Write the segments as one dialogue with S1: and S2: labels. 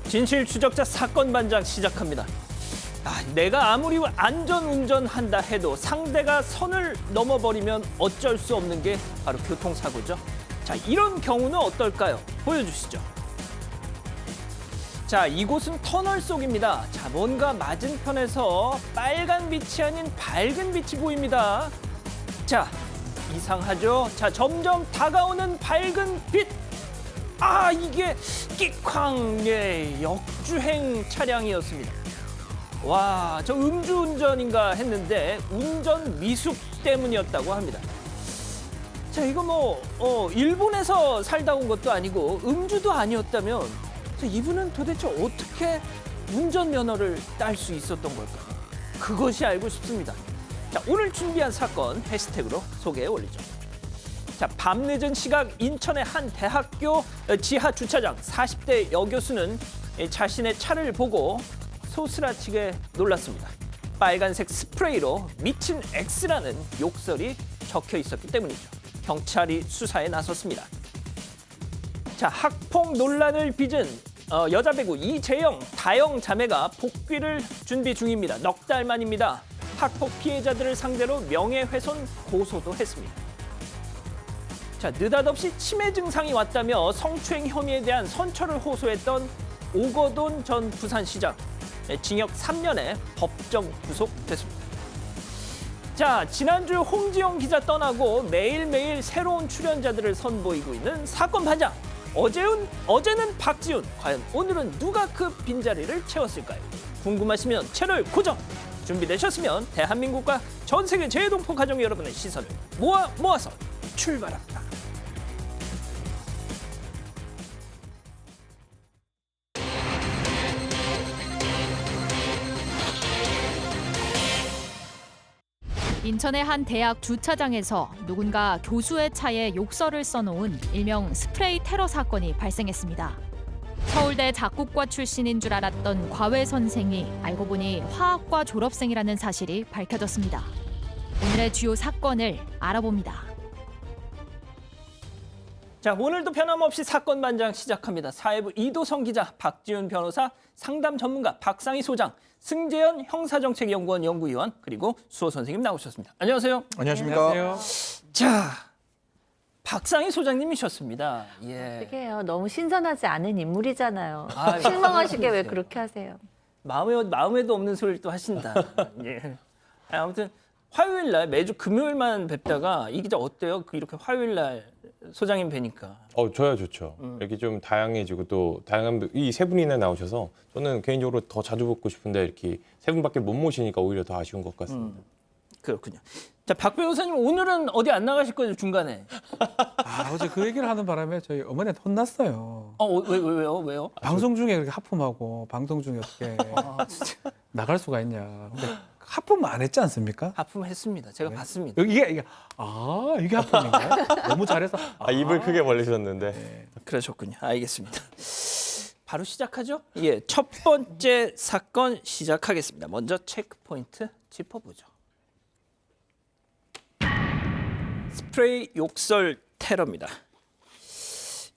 S1: 진실 추적자 사건 반장 시작합니다. 내가 아무리 안전운전한다 해도 상대가 선을 넘어버리면 어쩔 수 없는 게 바로 교통사고죠. 자, 이런 경우는 어떨까요? 보여주시죠. 자, 이곳은 터널 속입니다. 자, 뭔가 맞은편에서 빨간 빛이 아닌 밝은 빛이 보입니다. 자, 이상하죠? 자, 점점 다가오는 밝은 빛. 이게 끼쾅, 역주행 차량이었습니다. 와, 저 음주운전인가 했는데 운전 미숙 때문이었다고 합니다. 자, 이거 일본에서 살다 온 것도 아니고 음주도 아니었다면 자, 이분은 도대체 어떻게 운전면허를 딸 수 있었던 걸까요? 그것이 알고 싶습니다. 자, 오늘 준비한 사건 해시태그로 소개해 올리죠. 자, 밤늦은 시각 인천의 한 대학교 지하 주차장 40대 여교수는 자신의 차를 보고 소스라치게 놀랐습니다. 빨간색 스프레이로 미친 X라는 욕설이 적혀 있었기 때문이죠. 경찰이 수사에 나섰습니다. 자, 학폭 논란을 빚은 여자 배구 이재영, 다영 자매가 복귀를 준비 중입니다. 넉 달 만입니다. 학폭 피해자들을 상대로 명예훼손 고소도 했습니다. 자, 느닷없이 치매 증상이 왔다며 성추행 혐의에 대한 선처를 호소했던 오거돈 전 부산시장. 징역 3년에 법정 구속됐습니다. 자, 지난주 홍지영 기자 떠나고 매일매일 새로운 출연자들을 선보이고 있는 사건 반장. 어제는 박지훈. 과연 오늘은 누가 그 빈자리를 채웠을까요? 궁금하시면 채널 고정. 준비되셨으면 대한민국과 전 세계 재해동포 가족 여러분의 시선을 모아서 출발합니다.
S2: 인천의 한 대학 주차장에서 누군가 교수의 차에 욕설을 써놓은 일명 스프레이 테러 사건이 발생했습니다. 서울대 작곡과 출신인 줄 알았던 과외 선생이 알고 보니 화학과 졸업생이라는 사실이 밝혀졌습니다. 오늘의 주요 사건을 알아봅니다.
S1: 자, 오늘도 변함없이 사건 반장 시작합니다. 사회부 이도성 기자, 박지훈 변호사, 상담 전문가 박상희 소장, 승재현 형사정책연구원 연구위원, 그리고 수호 선생님 나오셨습니다. 안녕하세요.
S3: 안녕하십니까.
S1: 자, 박상희 소장님이셨습니다. 예.
S4: 어떻게 해요? 너무 신선하지 않은 인물이잖아요.
S1: 아,
S4: 실망하시게 왜 그렇게 하세요?
S1: 마음에도 없는 소리를 또 하신다. 예. 아무튼 화요일 날 매주 금요일만 뵙다가 이 기자 어때요? 이렇게 화요일 날 소장님 뵈니까.
S3: 저야 좋죠. 이렇게 좀 다양해지고 또 다양한 이 세 분이나 나오셔서 저는 개인적으로 더 자주 뵙고 싶은데 이렇게 세 분밖에 못 모시니까 오히려 더 아쉬운 것 같습니다.
S1: 그렇군요. 자, 박 변호사님 오늘은 어디 안 나가실 거죠, 중간에?
S5: 어제 그 얘기를 하는 바람에 저희 어머니한테 혼났어요.
S1: 왜요?
S5: 방송 중에 그렇게 하품하고 방송 중에 어떻게
S1: 진짜.
S5: 나갈 수가 있냐. 근데 하품 안 했지 않습니까?
S1: 하품했습니다. 제가 봤습니다.
S5: 이게 하품인가요? 너무 잘해서.
S3: 입을 크게 벌리셨는데.
S1: 그러셨군요. 알겠습니다. 바로 시작하죠? 예, 첫 번째 사건 시작하겠습니다. 먼저 체크 포인트 짚어보죠. 스프레이 욕설 테러입니다.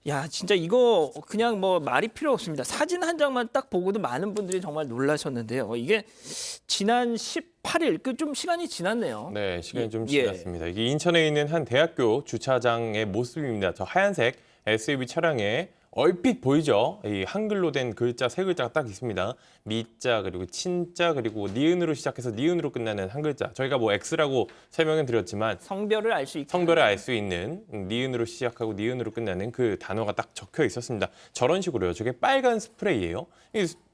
S1: 야, 진짜 이거 그냥 말이 필요 없습니다. 사진 한 장만 딱 보고도 많은 분들이 정말 놀라셨는데요. 이게 지난 18일, 좀 시간이 지났네요.
S3: 네, 시간이 좀
S1: 예.
S3: 지났습니다. 이게 인천에 있는 한 대학교 주차장의 모습입니다. 저 하얀색 SUV 차량에 얼핏 보이죠? 이 한글로 된 글자 세 글자가 딱 있습니다. 미자 그리고 친자 그리고 니은으로 시작해서 니은으로 끝나는 한 글자. 저희가 X라고 설명은 드렸지만
S1: 성별을 알 수 있게.
S3: 성별을 알 수 있는 니은으로 시작하고 니은으로 끝나는 그 단어가 딱 적혀 있었습니다. 저런 식으로요. 저게 빨간 스프레이예요.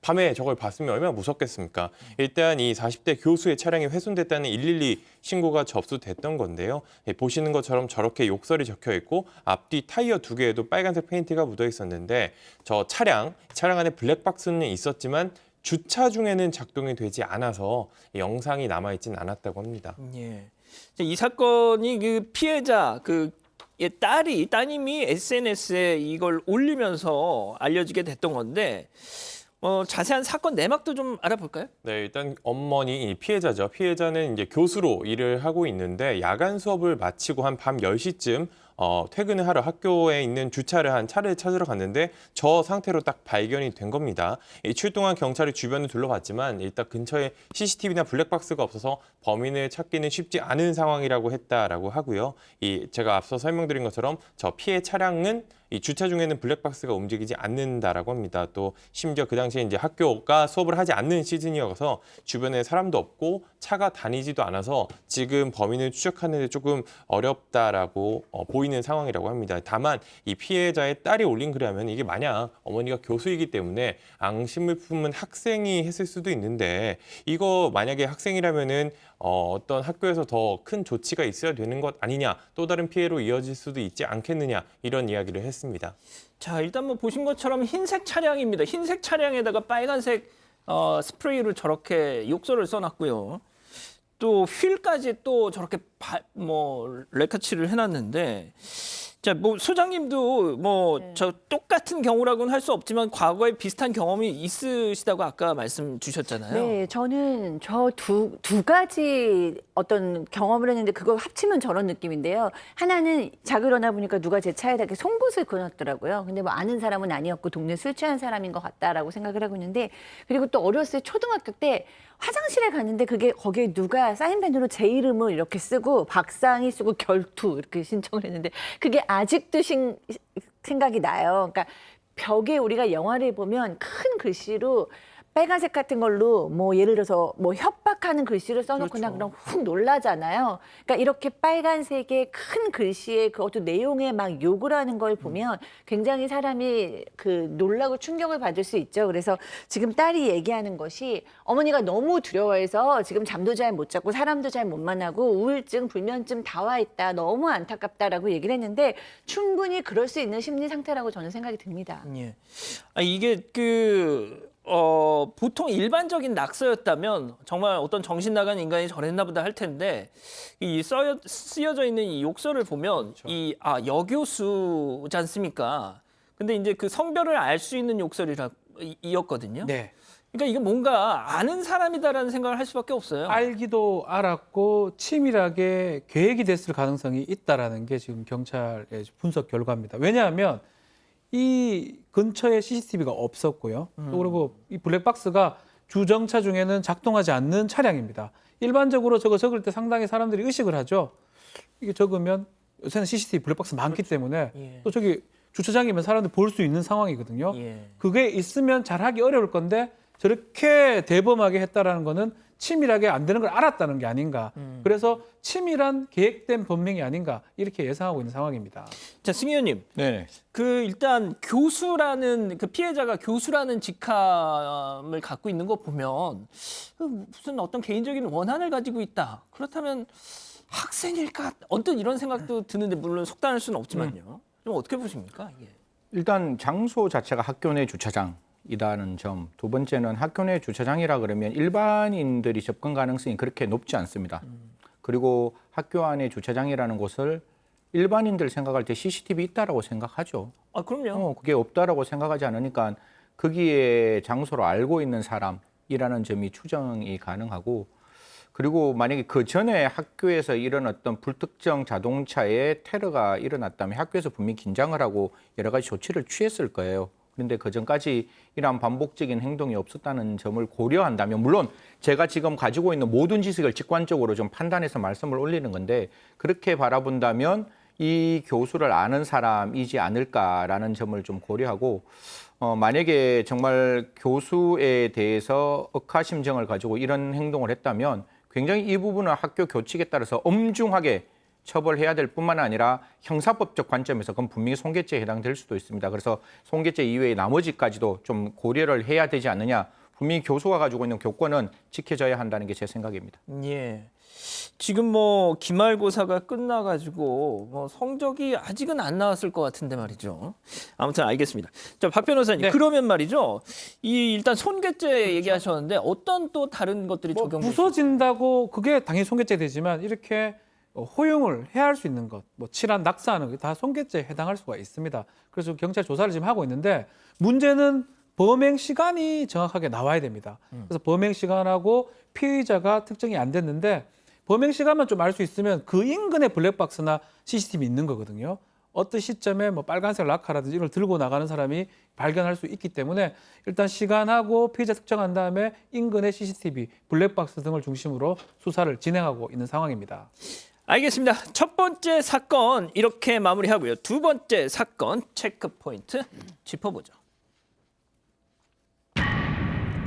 S3: 밤에 저걸 봤으면 얼마나 무섭겠습니까? 일단 이 40대 교수의 차량이 훼손됐다는 112 신고가 접수됐던 건데요. 보시는 것처럼 저렇게 욕설이 적혀 있고 앞뒤 타이어 두 개에도 빨간색 페인트가 묻어 있었는데 저 차량 안에 블랙박스는 있었지만 주차 중에는 작동이 되지 않아서 영상이 남아있진 않았다고 합니다.
S1: 예. 이 사건이 그 피해자 따님이 SNS에 이걸 올리면서 알려지게 됐던 건데 자세한 사건 내막도 좀 알아볼까요?
S3: 네, 일단 어머니 피해자죠. 피해자는 이제 교수로 일을 하고 있는데 야간 수업을 마치고 한 밤 10시쯤 퇴근을 하러 학교에 있는 주차를 한 차를 찾으러 갔는데 저 상태로 딱 발견이 된 겁니다. 이 출동한 경찰이 주변을 둘러봤지만 일단 근처에 CCTV나 블랙박스가 없어서 범인을 찾기는 쉽지 않은 상황이라고 했다라고 하고요. 제가 앞서 설명드린 것처럼 저 피해 차량은 이 주차 중에는 블랙박스가 움직이지 않는다라고 합니다. 또 심지어 그 당시에 이제 학교가 수업을 하지 않는 시즌이어서 주변에 사람도 없고 차가 다니지도 않아서 지금 범인을 추적하는 데 조금 어렵다라고 보이는 상황이라고 합니다. 다만 이 피해자의 딸이 올린 글이라면 이게 만약 어머니가 교수이기 때문에 앙심을 품은 학생이 했을 수도 있는데 이거 만약에 학생이라면은 어떤 학교에서 더 큰 조치가 있어야 되는 것 아니냐, 또 다른 피해로 이어질 수도 있지 않겠느냐 이런 이야기를 했습니다.
S1: 자, 일단 뭐 보신 것처럼 흰색 차량입니다. 흰색 차량에다가 빨간색 스프레이를 저렇게 욕설을 써놨고요. 또 휠까지 또 저렇게 레카치를 해놨는데, 자, 뭐 소장님도 뭐 저 똑같은 경우라고는 할 수 없지만 과거에 비슷한 경험이 있으시다고 아까 말씀 주셨잖아요.
S4: 네, 저는 저 두 가지 어떤 경험을 했는데 그걸 합치면 저런 느낌인데요. 하나는 자고 일어나 보니까 누가 제 차에다 이렇게 송곳을 그어놨더라고요. 근데 뭐 아는 사람은 아니었고 동네 술 취한 사람인 것 같다라고 생각을 하고 있는데, 그리고 또 어렸을 때 초등학교 때 화장실에 갔는데 그게 거기에 누가 사인펜으로 제 이름을 이렇게 쓰고 박상희 쓰고 결투 이렇게 신청을 했는데 그게 아직도 생각이 나요. 그러니까 벽에 우리가 영화를 보면 큰 글씨로 빨간색 같은 걸로 뭐 예를 들어서 뭐 협박하는 글씨를 써놓거나 그럼 훅 놀라잖아요. 그러니까 이렇게 빨간색의 큰 글씨에 그 어떤 내용에 막 욕을 하는 걸 보면 굉장히 사람이 그 놀라고 충격을 받을 수 있죠. 그래서 지금 딸이 얘기하는 것이 어머니가 너무 두려워해서 지금 잠도 잘 못 자고 사람도 잘 못 만나고 우울증, 불면증 다 와 있다. 너무 안타깝다라고 얘기를 했는데 충분히 그럴 수 있는 심리 상태라고 저는 생각이 듭니다.
S1: 예. 이게 보통 일반적인 낙서였다면 정말 어떤 정신 나간 인간이 저랬나 보다 할 텐데 이 쓰여져 있는 이 욕설을 보면 여교수지 않습니까? 근데 이제 그 성별을 알 수 있는 욕설이었거든요.
S5: 네.
S1: 그러니까 이게 뭔가 아는 사람이다라는 생각을 할 수밖에 없어요.
S5: 알기도 알았고 치밀하게 계획이 됐을 가능성이 있다라는 게 지금 경찰의 분석 결과입니다. 왜냐하면 이 근처에 CCTV가 없었고요. 또 그리고 이 블랙박스가 주정차 중에는 작동하지 않는 차량입니다. 일반적으로 저거 적을 때 상당히 사람들이 의식을 하죠. 이게 적으면 요새는 CCTV 블랙박스 많기 때문에
S1: 예.
S5: 또 저기 주차장이면 사람들 볼 수 있는 상황이거든요.
S1: 예.
S5: 그게 있으면 잘하기 어려울 건데 저렇게 대범하게 했다라는 거는 치밀하게 안 되는 걸 알았다는 게 아닌가. 그래서 치밀한 계획된 범행이 아닌가 이렇게 예상하고 있는 상황입니다.
S1: 자, 승희 의원님.
S6: 네.
S1: 일단 교수라는 그 피해자가 교수라는 직함을 갖고 있는 거 보면 무슨 어떤 개인적인 원한을 가지고 있다. 그렇다면 학생일까? 언뜻 이런 생각도 드는데 물론 속단할 수는 없지만요. 좀 어떻게 보십니까? 이게?
S6: 일단 장소 자체가 학교 내 주차장이라는 점. 두 번째는 학교 내 주차장이라 그러면 일반인들이 접근 가능성이 그렇게 높지 않습니다. 그리고 학교 안에 주차장이라는 곳을 일반인들 생각할 때 CCTV 있다라고 생각하죠.
S1: 그럼요.
S6: 그게 없다라고 생각하지 않으니까 거기에 장소로 알고 있는 사람이라는 점이 추정이 가능하고, 그리고 만약에 그 전에 학교에서 이런 어떤 불특정 자동차에 테러가 일어났다면 학교에서 분명히 긴장을 하고 여러 가지 조치를 취했을 거예요. 그런데 그 전까지 이러한 반복적인 행동이 없었다는 점을 고려한다면, 물론 제가 지금 가지고 있는 모든 지식을 직관적으로 좀 판단해서 말씀을 올리는 건데, 그렇게 바라본다면 이 교수를 아는 사람이지 않을까라는 점을 좀 고려하고, 만약에 정말 교수에 대해서 억하심정을 가지고 이런 행동을 했다면 굉장히 이 부분은 학교 교칙에 따라서 엄중하게 처벌해야 될 뿐만 아니라 형사법적 관점에서 그건 분명히 손괴죄에 해당될 수도 있습니다. 그래서 손괴죄 이외의 나머지까지도 좀 고려를 해야 되지 않느냐. 분명히 교수가 가지고 있는 교권은 지켜져야 한다는 게 제 생각입니다.
S1: 예. 지금 기말고사가 끝나가지고 성적이 아직은 안 나왔을 것 같은데 말이죠. 아무튼 알겠습니다. 자, 박 변호사님.
S5: 네.
S1: 그러면 말이죠. 일단 손괴죄 얘기하셨는데 어떤 또 다른 것들이 적용될 수
S5: 부서진다고 그게 당연히 손괴죄 되지만 이렇게 허용을 해야 할 수 있는 것, 칠한 낙서하는 게 다 손괴죄에 해당할 수가 있습니다. 그래서 경찰 조사를 지금 하고 있는데 문제는 범행 시간이 정확하게 나와야 됩니다. 그래서 범행 시간하고 피의자가 특정이 안 됐는데 범행 시간만 좀 알 수 있으면 그 인근에 블랙박스나 CCTV 있는 거거든요. 어떤 시점에 뭐 빨간색 라카라든지 이걸 들고 나가는 사람이 발견할 수 있기 때문에 일단 시간하고 피해자 특정한 다음에 인근의 CCTV, 블랙박스 등을 중심으로 수사를 진행하고 있는 상황입니다.
S1: 알겠습니다. 첫 번째 사건 이렇게 마무리하고요. 두 번째 사건 체크 포인트 짚어보죠.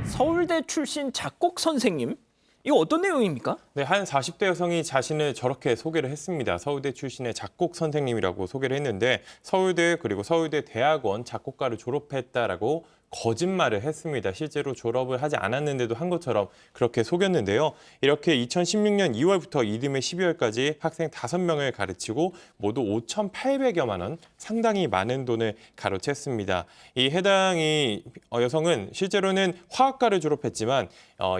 S1: 서울대 출신 작곡 선생님, 이거 어떤 내용입니까?
S3: 네, 한 40대 여성이 자신을 저렇게 소개를 했습니다. 서울대 출신의 작곡 선생님이라고 소개를 했는데 서울대 그리고 서울대 대학원 작곡과를 졸업했다라고 거짓말을 했습니다. 실제로 졸업을 하지 않았는데도 한 것처럼 그렇게 속였는데요. 이렇게 2016년 2월부터 이듬해 12월까지 학생 5명을 가르치고 모두 5,800여만 원, 상당히 많은 돈을 가로챘습니다. 이 해당이 여성은 실제로는 화학과를 졸업했지만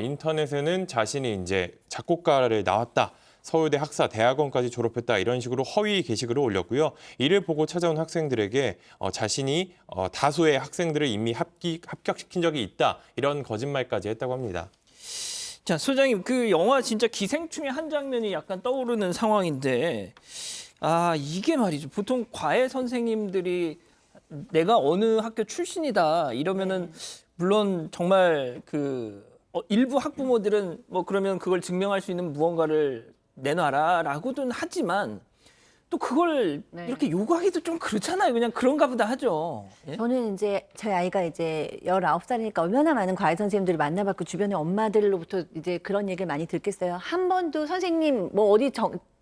S3: 인터넷에는 자신이 이제 작곡가를 나왔다. 서울대 학사 대학원까지 졸업했다 이런 식으로 허위 게시글을 올렸고요. 이를 보고 찾아온 학생들에게 자신이 다수의 학생들을 이미 합격시킨 적이 있다 이런 거짓말까지 했다고 합니다.
S1: 자, 소장님, 그 영화 진짜 기생충의 한 장면이 약간 떠오르는 상황인데, 아, 이게 말이죠. 보통 과외 선생님들이 내가 어느 학교 출신이다 이러면은 물론 정말 그 일부 학부모들은 뭐 그러면 그걸 증명할 수 있는 무언가를 내놔라라고는 하지만 또 그걸
S4: 네.
S1: 이렇게 요구하기도 좀 그렇잖아요. 그냥 그런가 보다 하죠. 예?
S4: 저는 이제 저희 아이가 이제 19살이니까 얼마나 많은 과외 선생님들을 만나봤고 주변의 엄마들로부터 이제 그런 얘기를 많이 듣겠어요. 한 번도 선생님 뭐 어디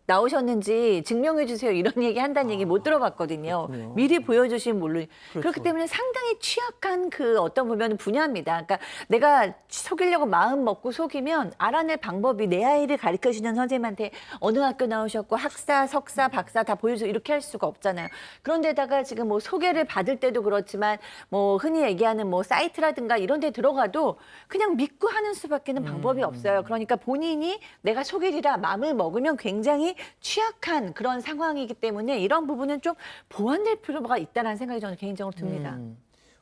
S4: 나오셨는지 증명해 주세요 이런 얘기 한다는 얘기 못 들어봤거든요.
S1: 그렇군요.
S4: 미리 보여주시면 모르.
S1: 그렇죠.
S4: 그렇기 때문에 상당히 취약한 그 어떤 보면 분야입니다. 그러니까 내가 속이려고 마음 먹고 속이면 알아낼 방법이 내 아이를 가르쳐 주는 선생님한테 어느 학교 나오셨고 학사, 석사, 박사 다 보여줘 이렇게 할 수가 없잖아요. 그런데다가 지금 뭐 소개를 받을 때도 그렇지만 뭐 흔히 얘기하는 뭐 사이트라든가 이런 데 들어가도 그냥 믿고 하는 수밖에는 방법이 없어요. 그러니까 본인이 내가 속이리라 마음을 먹으면 굉장히 취약한 그런 상황이기 때문에 이런 부분은 좀 보완될 필요가 있다는 생각이 저는 개인적으로 듭니다.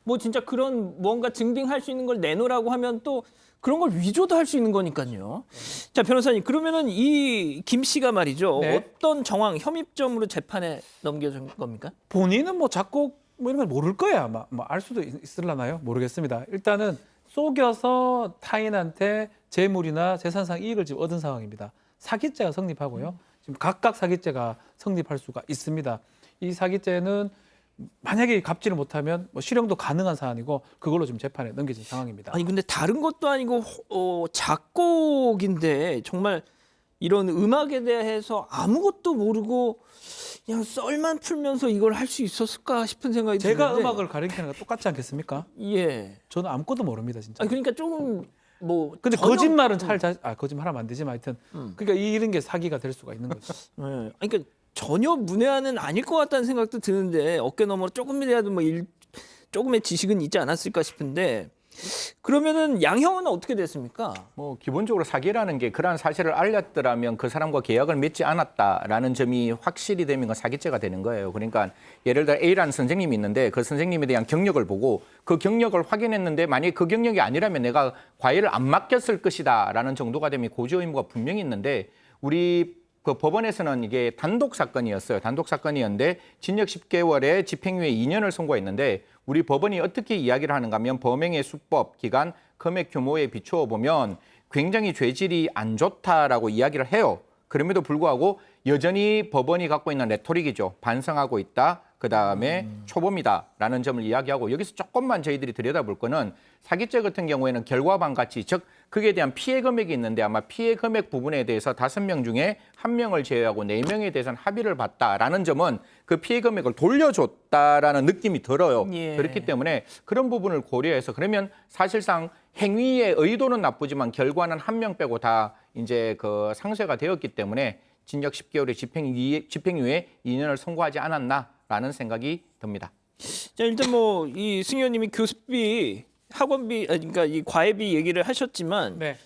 S1: 뭐 진짜 그런 무언가 증빙할 수 있는 걸 내놓으라고 하면 또 그런 걸 위조도 할 수 있는 거니까요. 자, 변호사님, 그러면은 이 김 씨가 말이죠.
S5: 네.
S1: 어떤 정황, 혐의점으로 재판에 넘겨진 겁니까?
S5: 본인은 뭐 작곡 뭐 이런 걸 모를 거예요 아마. 뭐 알 수도 있을라나요? 모르겠습니다. 일단은 속여서 타인한테 재물이나 재산상 이익을 지금 얻은 상황입니다. 사기죄가 성립하고요. 지금 각각 사기죄가 성립할 수가 있습니다. 이 사기죄는 만약에 갚지를 못하면 뭐 실형도 가능한 사안이고 그걸로 지금 재판에 넘겨진 상황입니다.
S1: 아니 근데 다른 것도 아니고 작곡인데 정말 이런 음악에 대해서 아무것도 모르고 그냥 썰만 풀면서 이걸 할 수 있었을까 싶은 생각이
S5: 제가
S1: 드는데.
S5: 음악을 가르치는 거 똑같지 않겠습니까?
S1: 예.
S5: 저는 아무것도 모릅니다 진짜.
S1: 아니 그러니까 조금 뭐
S5: 근데
S1: 전혀-
S5: 거짓말은 거짓말하면 안 되지만 하여튼
S1: 음.
S5: 그러니까 이런 게 사기가 될 수가 있는 거죠.
S1: 예. 아니, 그러니까 전혀 문외한은 아닐 것 같다는 생각도 드는데 어깨 너머로 조금이라도 뭐 조금의 지식은 있지 않았을까 싶은데 그러면은 양형은 어떻게 됐습니까?
S6: 뭐 기본적으로 사기라는 게 그러한 사실을 알렸더라면 그 사람과 계약을 맺지 않았다라는 점이 확실히 되면 그 사기죄가 되는 거예요. 그러니까 예를 들어 A라는 선생님이 있는데 그 선생님에 대한 경력을 보고 그 경력을 확인했는데 만약에 그 경력이 아니라면 내가 과외를 안 맡겼을 것이다라는 정도가 되면 고지 의무가 분명히 있는데 우리 그 법원에서는 이게 단독 사건이었어요. 단독 사건이었는데 징역 10개월에 집행유예 2년을 선고했는데 우리 법원이 어떻게 이야기를 하는가 하면 범행의 수법, 기간, 금액 규모에 비추어 보면 굉장히 죄질이 안 좋다라고 이야기를 해요. 그럼에도 불구하고 여전히 법원이 갖고 있는 레토릭이죠. 반성하고 있다. 그다음에 초범이다라는 점을 이야기하고 여기서 조금만 저희들이 들여다볼 거는 사기죄 같은 경우에는 결과반 가치, 즉 그에 대한 피해 금액이 있는데 아마 피해 금액 부분에 대해서 5명 중에 1명을 제외하고 4명에 대해서는 합의를 봤다라는 점은 그 피해 금액을 돌려줬다라는 느낌이 들어요.
S1: 예.
S6: 그렇기 때문에 그런 부분을 고려해서 그러면 사실상 행위의 의도는 나쁘지만 결과는 1명 빼고 다 이제 그 상쇄가 되었기 때문에 징역 10개월의 집행유예 2년을 선고하지 않았나라는 생각이 듭니다.
S1: 자, 일단 뭐 이 승 의원님이 교습비, 학원비, 그러니까 이 과외비 얘기를 하셨지만
S5: 네.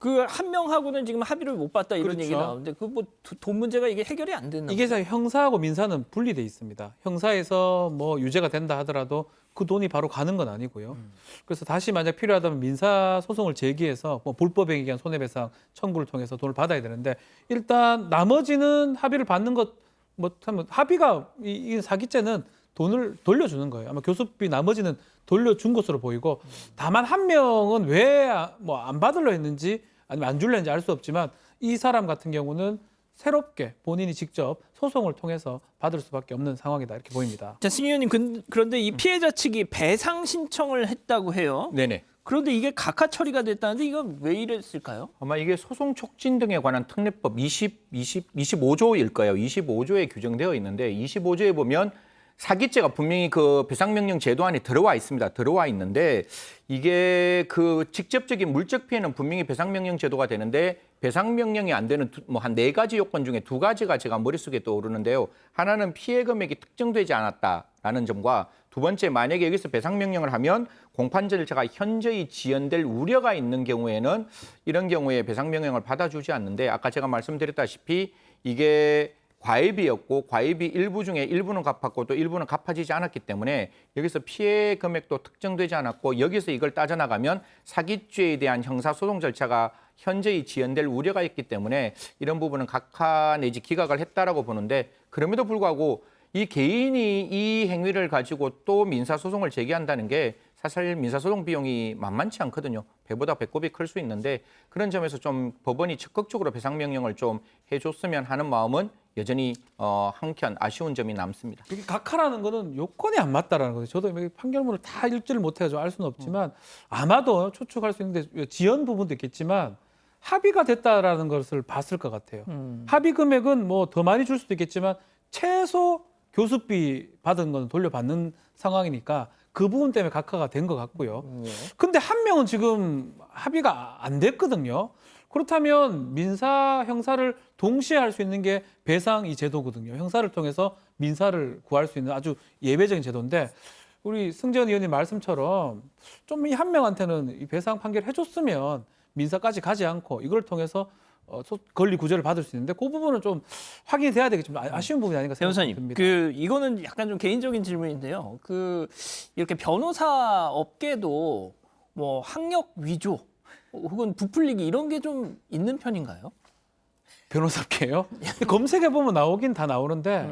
S1: 그 한 명하고는 지금 합의를 못 봤다 이런
S5: 그렇죠.
S1: 얘기 나오는데 그 뭐 돈 문제가 이게 해결이 안 됐나?
S5: 이게 사실 형사하고 민사는 분리돼 있습니다. 형사에서 뭐 유죄가 된다 하더라도 그 돈이 바로 가는 건 아니고요. 그래서 다시 만약 필요하다면 민사 소송을 제기해서 뭐 불법에 의한 손해배상 청구를 통해서 돈을 받아야 되는데 일단 나머지는 합의를 받는 것 뭐 하면 합의가 이 사기죄는 돈을 돌려주는 거예요. 아마 교수비 나머지는 돌려준 것으로 보이고 다만 한 명은 왜 뭐 안 받으려 했는지 아니면 안 줄려 했는지 알 수 없지만 이 사람 같은 경우는 새롭게 본인이 직접 소송을 통해서 받을 수밖에 없는 상황이다 이렇게 보입니다.
S1: 자, 승 의원님 그런데 이 피해자 측이 배상 신청을 했다고 해요.
S6: 네네.
S1: 그런데 이게 각하 처리가 됐다는데 이건 왜 이랬을까요?
S6: 아마 이게 소송 촉진 등에 관한 특례법 25조일 거예요. 25조에 규정되어 있는데 25조에 보면 사기죄가 분명히 그 배상명령 제도 안에 들어와 있습니다. 들어와 있는데 이게 그 직접적인 물적 피해는 분명히 배상명령 제도가 되는데 배상명령이 안 되는 뭐 한 4가지 요건 중에 2가지가 제가 머릿속에 떠오르는데요. 하나는 피해 금액이 특정되지 않았다라는 점과 두 번째, 만약에 여기서 배상명령을 하면 공판 절차가 현저히 지연될 우려가 있는 경우에는 이런 경우에 배상명령을 받아주지 않는데 아까 제가 말씀드렸다시피 이게 과외비였고 과외비 일부 중에 일부는 갚았고 또 일부는 갚아지지 않았기 때문에 여기서 피해 금액도 특정되지 않았고 여기서 이걸 따져나가면 사기죄에 대한 형사소송 절차가 현저히 지연될 우려가 있기 때문에 이런 부분은 각하 내지 기각을 했다라고 보는데 그럼에도 불구하고 이 개인이 이 행위를 가지고 또 민사소송을 제기한다는 게 사실 민사소송 비용이 만만치 않거든요. 배보다 배꼽이 클 수 있는데 그런 점에서 좀 법원이 적극적으로 배상명령을 좀 해줬으면 하는 마음은 여전히 한켠 아쉬운 점이 남습니다.
S5: 이게 각하라는 거는 요건이 안 맞다라는 거죠. 저도 이 판결문을 다 읽지를 못해가지고 알 수는 없지만 아마도 추측할 수 있는데 지연 부분도 있겠지만 합의가 됐다라는 것을 봤을 것 같아요. 합의 금액은 뭐 더 많이 줄 수도 있겠지만 최소 교수비 받은 건 돌려받는 상황이니까 그 부분 때문에 각하가 된 것 같고요. 근데 한 명은 지금 합의가 안 됐거든요. 그렇다면 민사, 형사를 동시에 할 수 있는 게 배상 이 제도거든요. 형사를 통해서 민사를 구할 수 있는 아주 예외적인 제도인데 우리 승재원 의원님 말씀처럼 좀 이 한 명한테는 이 배상 판결 해줬으면 민사까지 가지 않고 이걸 통해서 권리 구제를 받을 수 있는데 그 부분은 좀 확인이 돼야 되겠지만 아쉬운 부분이 아닌가
S1: 변호사님,
S5: 생각됩니다.
S1: 이거는 약간 좀 개인적인 질문인데요. 이렇게 변호사 업계도 뭐 학력 위조 혹은 부풀리기 이런 게 좀 있는 편인가요?
S5: 변호사께요? 검색해 보면 나오긴 다 나오는데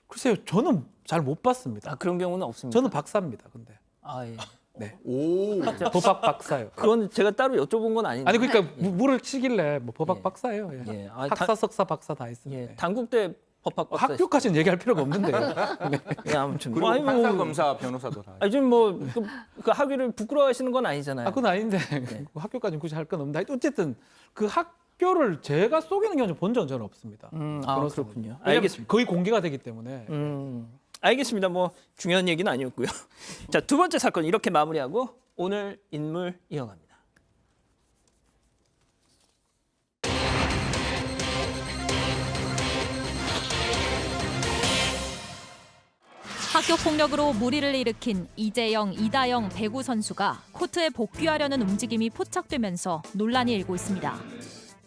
S5: 글쎄요, 저는 잘 못 봤습니다.
S1: 그런 경우는 없습니다.
S5: 저는 박사입니다. 근데
S1: 예.
S5: 네.
S6: 오.
S5: 법학 박사요.
S1: 그건 제가 따로 여쭤본 건 아닌데.
S5: 아니 그러니까 물을 치길래 뭐 법학
S1: 예.
S5: 박사예요. 예.
S1: 예.
S5: 학사, 석사, 박사 다 있습니다.
S1: 예. 단국대 법학 박사.
S5: 학교까지는 얘기할 필요가 없는데요. 네.
S1: 예, 아무튼.
S6: 그리고
S1: 아니,
S6: 판사, 검사, 변호사도 다.
S1: 지금 그 학위를 부끄러워하시는 건 아니잖아요.
S5: 그건 아닌데 학교까지는 굳이 할 건 없는데 어쨌든 그 학교를 제가 속이는 경우는 본 적은 저는 없습니다.
S1: 그렇군요.
S5: 왜냐면
S1: 알겠습니다.
S5: 거의 공개가 되기 때문에.
S1: 알겠습니다. 뭐 중요한 얘기는 아니었고요. 자, 두 번째 사건 이렇게 마무리하고 오늘 인물 이어갑니다.
S2: 학교 폭력으로 무리를 일으킨 이재영, 이다영 배구 선수가 코트에 복귀하려는 움직임이 포착되면서 논란이 일고 있습니다.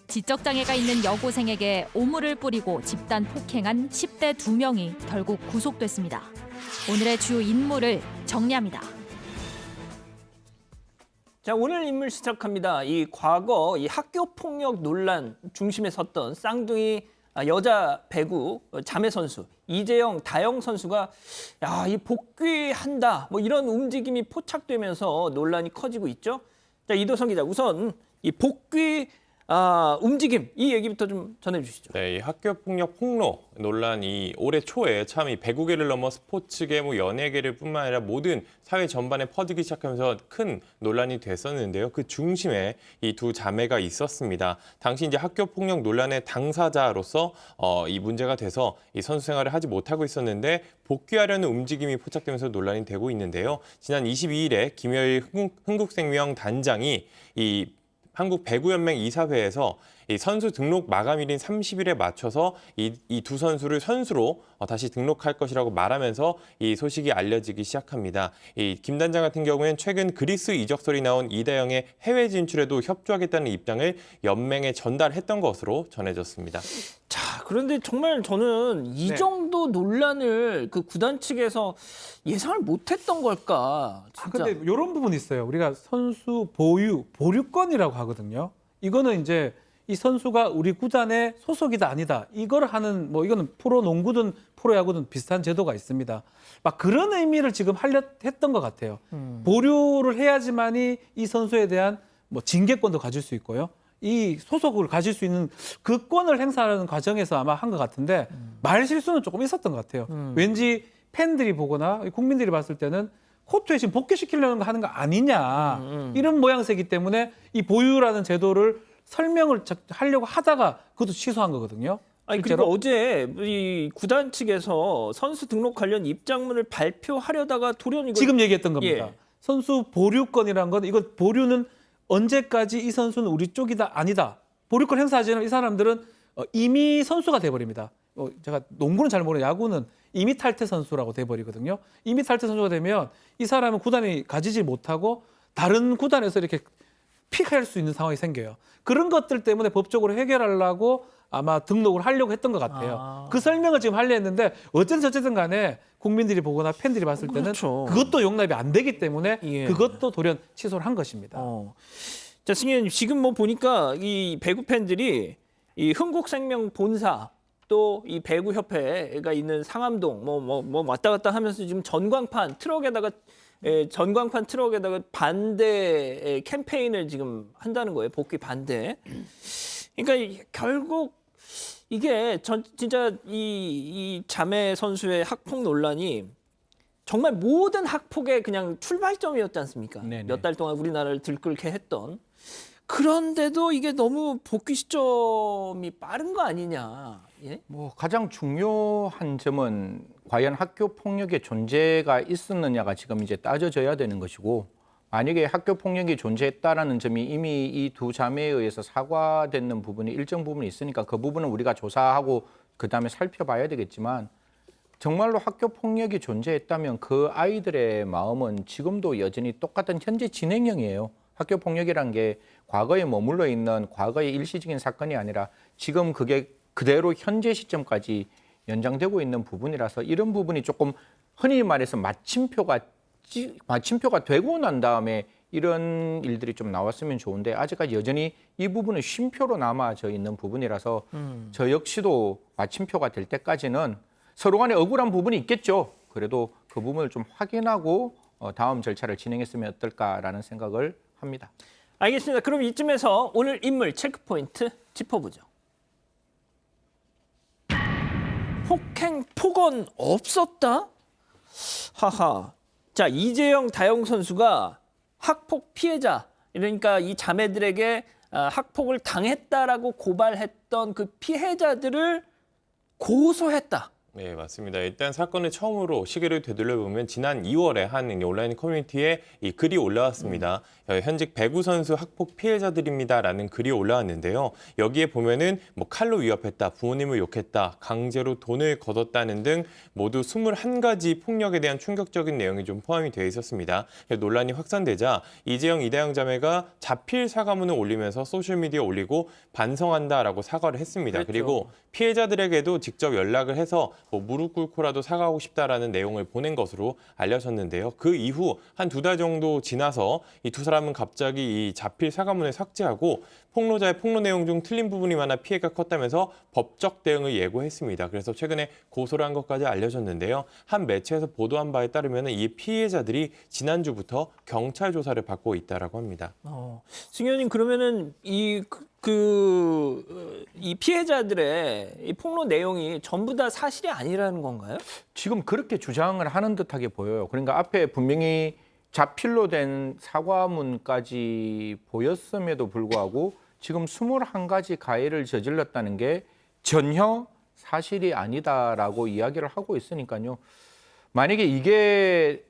S2: 지적장애가 있는 여고생에게 오물을 뿌리고 집단 폭행한 10대 2명이 결국 구속됐습니다. 오늘의 주요 인물을 정리합니다.
S1: 자, 오늘 인물 시작합니다. 이 과거 이 학교 폭력 논란 중심에 섰던 쌍둥이 여자 배구 자매 선수 이재영, 다영 선수가 이 복귀한다 뭐 이런 움직임이 포착되면서 논란이 커지고 있죠. 자, 이도성 기자, 우선 이 복귀 움직임 이 얘기부터 좀 전해주시죠.
S3: 네, 이 학교 폭력 폭로 논란이 올해 초에 참 이 배구계를 넘어 스포츠계, 뭐 연예계를 뿐만 아니라 모든 사회 전반에 퍼지기 시작하면서 큰 논란이 됐었는데요. 그 중심에 이 두 자매가 있었습니다. 당시 이제 학교 폭력 논란의 당사자로서 이 문제가 돼서 이 선수 생활을 하지 못하고 있었는데 복귀하려는 움직임이 포착되면서 논란이 되고 있는데요. 지난 22일에 김여일 흥국생명 단장이 이 한국 배구연맹 이사회에서 이 선수 등록 마감일인 30일에 맞춰서 이 두 선수를 선수로 다시 등록할 것이라고 말하면서 이 소식이 알려지기 시작합니다. 이 김 단장 같은 경우에는 최근 그리스 이적설이 나온 이다영의 해외 진출에도 협조하겠다는 입장을 연맹에 전달했던 것으로 전해졌습니다.
S1: 자, 그런데 정말 저는 이
S5: 네.
S1: 정도 논란을 그 구단 측에서 예상을 못했던 걸까?
S5: 아,
S1: 진짜.
S5: 근데 이런 부분이 있어요. 우리가 선수 보류권이라고 하거든요. 이거는 이제 이 선수가 우리 구단의 소속이다 아니다 이걸 하는 뭐 이거는 프로 농구든 프로야구든 비슷한 제도가 있습니다. 막 그런 의미를 지금 했던 것 같아요. 보류를 해야지만이 이 선수에 대한 뭐 징계권도 가질 수 있고요. 이 소속을 가질 수 있는 그 권을 행사하는 과정에서 아마 한 것 같은데 말 실수는 조금 있었던 것 같아요. 왠지 팬들이 보거나 국민들이 봤을 때는 코트에 지금 복귀시키려는 거 하는 거 아니냐 이런 모양새이기 때문에 이 보유라는 제도를 설명을 하려고 하다가 그것도 취소한 거거든요.
S1: 아니,
S5: 실제로?
S1: 그리고 어제 이 구단 측에서 선수 등록 관련 입장문을 발표하려다가 돌연 이걸
S5: 지금 얘기했던 겁니다.
S1: 예.
S5: 선수 보류권이란 건 이거 보류는 언제까지 이 선수는 우리 쪽이다 아니다. 보류권 행사하지는 이 사람들은 이미 선수가 돼버립니다. 제가 농구는 잘 모르는 야구는 이미 탈퇴 선수라고 돼버리거든요. 이미 탈퇴 선수가 되면 이 사람은 구단이 가지지 못하고 다른 구단에서 이렇게 픽할 수 있는 상황이 생겨요. 그런 것들 때문에 법적으로 해결하려고 아마 등록을 하려고 했던 것 같아요. 그 설명을 지금 하려 했는데 어쨌든 간에 국민들이 보거나 팬들이 봤을 때는
S1: 그렇죠.
S5: 그것도 용납이 안 되기 때문에
S1: 예.
S5: 그것도 돌연 취소를 한 것입니다.
S1: 자, 승현님 지금 뭐 보니까 이 배구 팬들이 이 흥국생명 본사 또 이 배구 협회가 있는 상암동 뭐 왔다 갔다 하면서 지금 전광판 트럭에다가 반대 캠페인을 지금 한다는 거예요. 복귀 반대. 그러니까 결국 이게 진짜 이 자매 선수의 학폭 논란이 정말 모든 학폭의 그냥 출발점이었지 않습니까?
S6: 네네.
S1: 몇 달 동안 우리나라를 들끓게 했던. 그런데도 이게 너무 복귀 시점이 빠른 거 아니냐. 예?
S6: 뭐 가장 중요한 점은 과연 학교 폭력의 존재가 있었느냐가 지금 이제 따져져야 되는 것이고, 만약에 학교 폭력이 존재했다라는 점이 이미 이 두 자매에 의해서 사과되는 부분이 일정 부분이 있으니까 그 부분은 우리가 조사하고 그다음에 살펴봐야 되겠지만, 정말로 학교 폭력이 존재했다면 그 아이들의 마음은 지금도 여전히 똑같은 현재 진행형이에요. 학교 폭력이란 게 과거에 머물러 있는 과거의 일시적인 사건이 아니라 지금 그게 그대로 현재 시점까지 연장되고 있는 부분이라서 이런 부분이 조금 흔히 말해서 마침표가 되고 난 다음에 이런 일들이 좀 나왔으면 좋은데, 아직까지 여전히 이 부분은 쉼표로 남아져 있는 부분이라서 저 역시도 마침표가 될 때까지는 서로 간에 억울한 부분이 있겠죠. 그래도 그 부분을 좀 확인하고 다음 절차를 진행했으면 어떨까라는 생각을 합니다.
S1: 알겠습니다. 그럼 이쯤에서 오늘 인물 체크포인트 짚어보죠. 폭행, 폭언 없었다? 하하. 자, 이재영, 다영 선수가 학폭 피해자, 그러니까 이 자매들에게 학폭을 당했다라고 고발했던 그 피해자들을 고소했다.
S3: 네, 맞습니다. 일단 사건을 처음으로 시계를 되돌려보면 지난 2월에 한 온라인 커뮤니티에 이 글이 올라왔습니다. 현직 배구 선수 학폭 피해자들입니다라는 글이 올라왔는데요. 여기에 보면은 뭐 칼로 위협했다, 부모님을 욕했다, 강제로 돈을 걷었다는 등 모두 21가지 폭력에 대한 충격적인 내용이 좀 포함이 되어 있었습니다. 논란이 확산되자 이재영, 이다영 자매가 자필 사과문을 올리면서 소셜미디어에 올리고 반성한다라고 사과를 했습니다.
S1: 그렇죠.
S3: 그리고 피해자들에게도 직접 연락을 해서 뭐 무릎 꿇고라도 사과하고 싶다라는 내용을 보낸 것으로 알려졌는데요. 그 이후 한 2달 정도 지나서 이 두 사람은 갑자기 이 자필 사과문을 삭제하고 폭로자의 폭로 내용 중 틀린 부분이 많아 피해가 컸다면서 법적 대응을 예고했습니다. 그래서 최근에 고소를 한 것까지 알려졌는데요. 한 매체에서 보도한 바에 따르면 이 피해자들이 지난주부터 경찰 조사를 받고 있다라고 합니다.
S1: 승현님, 그러면은 이 피해자들의 이 폭로 내용이 전부 다 사실이 아니라는 건가요?
S6: 지금 그렇게 주장을 하는 듯하게 보여요. 그러니까 앞에 분명히 자필로 된 사과문까지 보였음에도 불구하고 지금 21가지 가해를 저질렀다는 게 전혀 사실이 아니다라고 이야기를 하고 있으니까요. 만약에 이게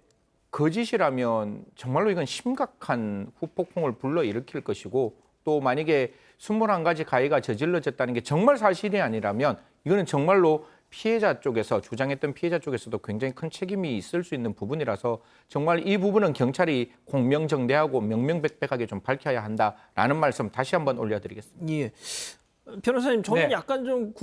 S6: 거짓이라면 정말로 이건 심각한 후폭풍을 불러일으킬 것이고, 또 만약에 21가지 가해가 저질러졌다는 게 정말 사실이 아니라면 이거는 정말로 피해자 쪽에서 주장했던 피해자 쪽에서도 굉장히 큰 책임이 있을 수 있는 부분이라서 정말 이 부분은 경찰이 공명정대하고 명명백백하게 좀 밝혀야 한다라는 말씀 다시 한번 올려드리겠습니다.
S1: 예. 변호사님, 저는
S5: 네.
S1: 약간 좀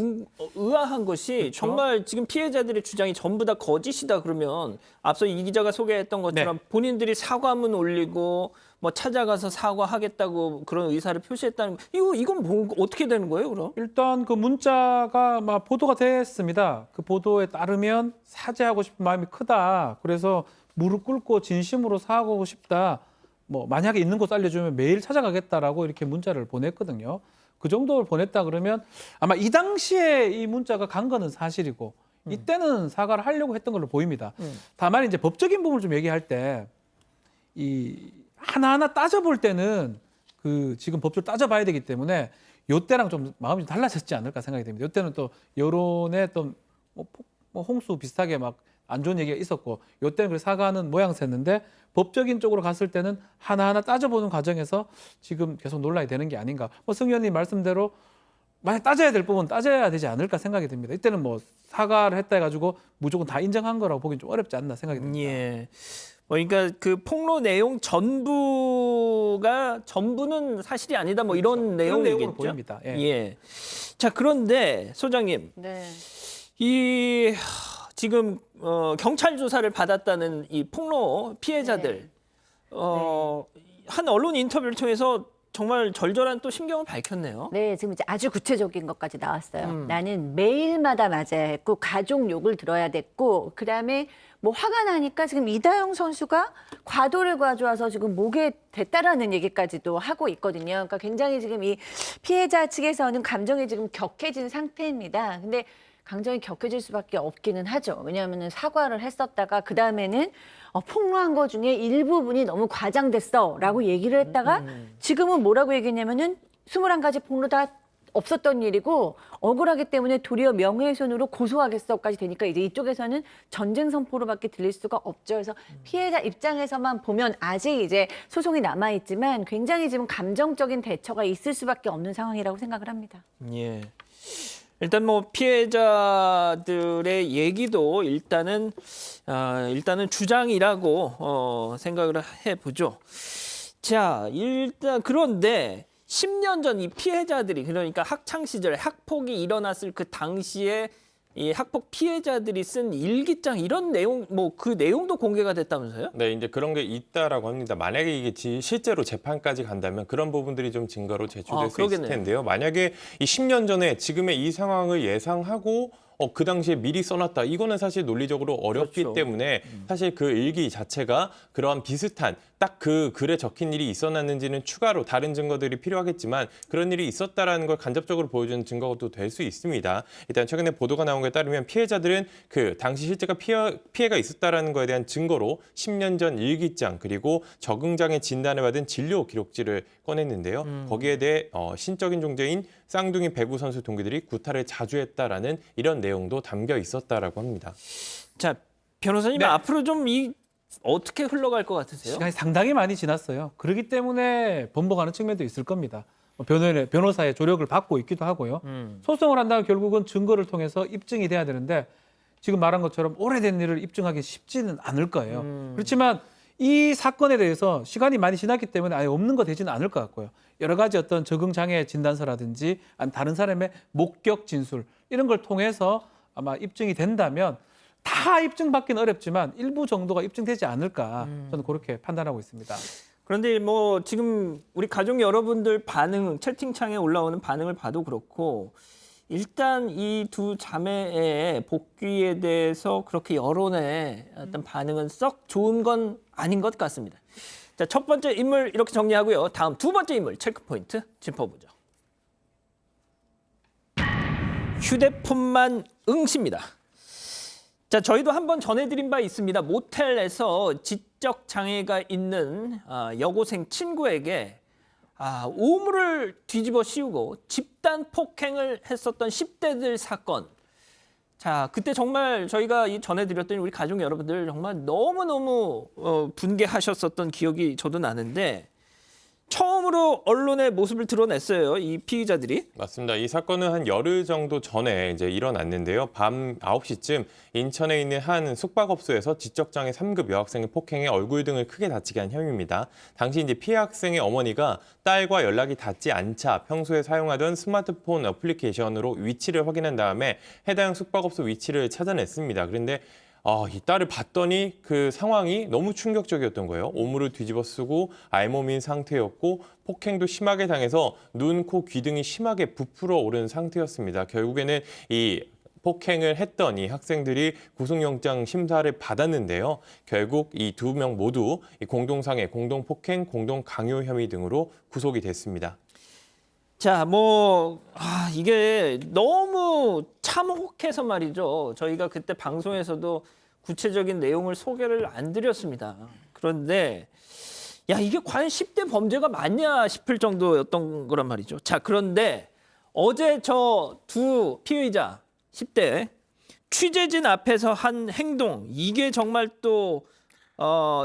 S1: 의아한 것이
S5: 그렇죠.
S1: 정말 지금 피해자들의 주장이 전부 다 거짓이다 그러면 앞서 이 기자가 소개했던 것처럼
S5: 네.
S1: 본인들이 사과문 올리고 뭐 찾아가서 사과하겠다고 그런 의사를 표시했다는 거, 이건 뭐 어떻게 되는 거예요, 그럼?
S5: 일단 그 문자가 막 보도가 됐습니다. 그 보도에 따르면 사죄하고 싶은 마음이 크다. 그래서 무릎 꿇고 진심으로 사과하고 싶다. 뭐 만약에 있는 곳 알려주면 매일 찾아가겠다라고 이렇게 문자를 보냈거든요. 그 정도를 보냈다 그러면 아마 이 당시에 이 문자가 간 거는 사실이고 이때는 사과를 하려고 했던 걸로 보입니다. 다만 이제 법적인 부분을 좀 얘기할 때 이 하나하나 따져볼 때는 그 지금 법적으로 따져봐야 되기 때문에 요때랑 좀 마음이 좀 달라졌지 않을까 생각이 됩니다. 요때는 또 여론에 또 뭐 홍수 비슷하게 막 안 좋은 얘기가 있었고 요때는 그 사과하는 모양새였는데 법적인 쪽으로 갔을 때는 하나하나 따져보는 과정에서 지금 계속 논란이 되는 게 아닌가. 뭐 승 의원님 말씀대로 만약 따져야 될 부분 따져야 되지 않을까 생각이 듭니다. 이때는 뭐 사과를 했다 해가지고 무조건 다 인정한 거라고 보기는 좀 어렵지 않나 생각이 듭니다.
S1: 예. 그러니까 그 폭로 내용 전부는 사실이 아니다, 뭐 이런
S5: 그런 내용으로
S1: 내용이겠죠.
S5: 보입니다. 예.
S1: 예. 자, 그런데 소장님,
S4: 네.
S1: 이 지금 경찰 조사를 받았다는 이 폭로 피해자들, 한 언론 인터뷰를 통해서 정말 절절한 또 심경을 밝혔네요.
S4: 네, 지금 이제 아주 구체적인 것까지 나왔어요. 나는 매일마다 맞아야 했고 가족 욕을 들어야 됐고 그다음에 뭐 화가 나니까 지금 이다영 선수가 과도를 가져와서 지금 목에 댔다라는 얘기까지도 하고 있거든요. 그러니까 굉장히 지금 이 피해자 측에서는 감정이 지금 격해진 상태입니다. 근데 감정이 격해질 수밖에 없기는 하죠. 왜냐하면 사과를 했었다가 그 다음에는 폭로한 거 중에 일부분이 너무 과장됐어라고 얘기를 했다가 지금은 뭐라고 얘기했냐면은 21가지 폭로 다 없었던 일이고 억울하기 때문에 도리어 명예훼손으로 고소하겠어까지 되니까 이제 이쪽에서는 전쟁 선포로밖에 들릴 수가 없죠. 그래서 피해자 입장에서만 보면 아직 이제 소송이 남아 있지만 굉장히 지금 감정적인 대처가 있을 수밖에 없는 상황이라고 생각을 합니다.
S1: 예. 일단 뭐 피해자들의 얘기도 일단은 주장이라고 생각을 해보죠. 자, 일단 그런데 10년 전 이 피해자들이, 그러니까 학창 시절 학폭이 일어났을 그 당시에 이 학폭 피해자들이 쓴 일기장 이런 내용, 뭐 그 내용도 공개가 됐다면서요?
S3: 네, 이제 그런 게 있다라고 합니다. 만약에 이게 실제로 재판까지 간다면 그런 부분들이 좀 증거로 제출될 수 있을
S1: 그러겠네요.
S3: 텐데요. 만약에 이 10년 전에 지금의 이 상황을 예상하고 그 당시에 미리 써놨다. 이거는 사실 논리적으로 어렵기
S1: 그렇죠.
S3: 때문에 사실 그 일기 자체가 그러한 비슷한 딱 그 글에 적힌 일이 있었는지는 추가로 다른 증거들이 필요하겠지만 그런 일이 있었다라는 걸 간접적으로 보여주는 증거도 될 수 있습니다. 일단 최근에 보도가 나온 것에 따르면 피해자들은 그 당시 실제가 피해가 있었다라는 거에 대한 증거로 10년 전 일기장 그리고 적응장애 진단을 받은 진료 기록지를 꺼냈는데요. 거기에 대해 신적인 존재인 쌍둥이 배구 선수 동기들이 구타를 자주 했다라는 이런 내용도 담겨 있었다라고 합니다.
S1: 자, 변호사님,
S5: 네.
S1: 앞으로 좀 어떻게 흘러갈 것 같으세요?
S5: 시간이 상당히 많이 지났어요. 그렇기 때문에 번복하는 측면도 있을 겁니다. 변호사의 조력을 받고 있기도 하고요. 소송을 한다면 결국은 증거를 통해서 입증이 돼야 되는데 지금 말한 것처럼 오래된 일을 입증하기 쉽지는 않을 거예요. 그렇지만 이 사건에 대해서 시간이 많이 지났기 때문에 아예 없는 거 되지는 않을 것 같고요. 여러 가지 어떤 적응장애 진단서라든지 아니면 다른 사람의 목격 진술 이런 걸 통해서 아마 입증이 된다면 다 입증받기는 어렵지만 일부 정도가 입증되지 않을까 저는 그렇게 판단하고 있습니다.
S1: 그런데 뭐 지금 우리 가족 여러분들 반응, 채팅창에 올라오는 반응을 봐도 그렇고 일단 이 두 자매의 복귀에 대해서 그렇게 여론의 어떤 반응은 썩 좋은 건 아닌 것 같습니다. 자, 첫 번째 인물 이렇게 정리하고요. 다음 두 번째 인물 체크 포인트 짚어보죠. 휴대폰만 응시입니다. 자, 저희도 한번 전해드린 바 있습니다. 모텔에서 지적 장애가 있는 여고생 친구에게 오물을 뒤집어 씌우고 집단 폭행을 했었던 10대들 사건. 자, 그때 정말 저희가 전해드렸더니 우리 가족 여러분들 정말 너무너무 분개하셨었던 기억이 저도 나는데 처음으로 처음으로 언론의 모습을 드러냈어요. 이 피의자들이.
S3: 맞습니다. 이 사건은 한 열흘 정도 전에 이제 일어났는데요. 밤 9시쯤 인천에 있는 한 숙박업소에서 지적장애 3급 여학생을 폭행해 얼굴 등을 크게 다치게 한 혐의입니다. 당시 이제 피해 학생의 어머니가 딸과 연락이 닿지 않자 평소에 사용하던 스마트폰 어플리케이션으로 위치를 확인한 다음에 해당 숙박업소 위치를 찾아냈습니다. 그런데 이 딸을 봤더니 그 상황이 너무 충격적이었던 거예요. 오물을 뒤집어 쓰고 알몸인 상태였고 폭행도 심하게 당해서 눈, 코, 귀 등이 심하게 부풀어 오른 상태였습니다. 결국에는 이 폭행을 했던 이 학생들이 구속영장 심사를 받았는데요. 결국 이 두 명 모두 이 공동상해, 공동폭행, 공동강요 혐의 등으로 구속이 됐습니다.
S1: 자, 이게 너무 참혹해서 말이죠. 저희가 그때 방송에서도 구체적인 내용을 소개를 안 드렸습니다. 그런데 이게 과연 10대 범죄가 맞냐 싶을 정도였던 거란 말이죠. 자, 그런데 어제 저 두 피의자 10대 취재진 앞에서 한 행동, 이게 정말 또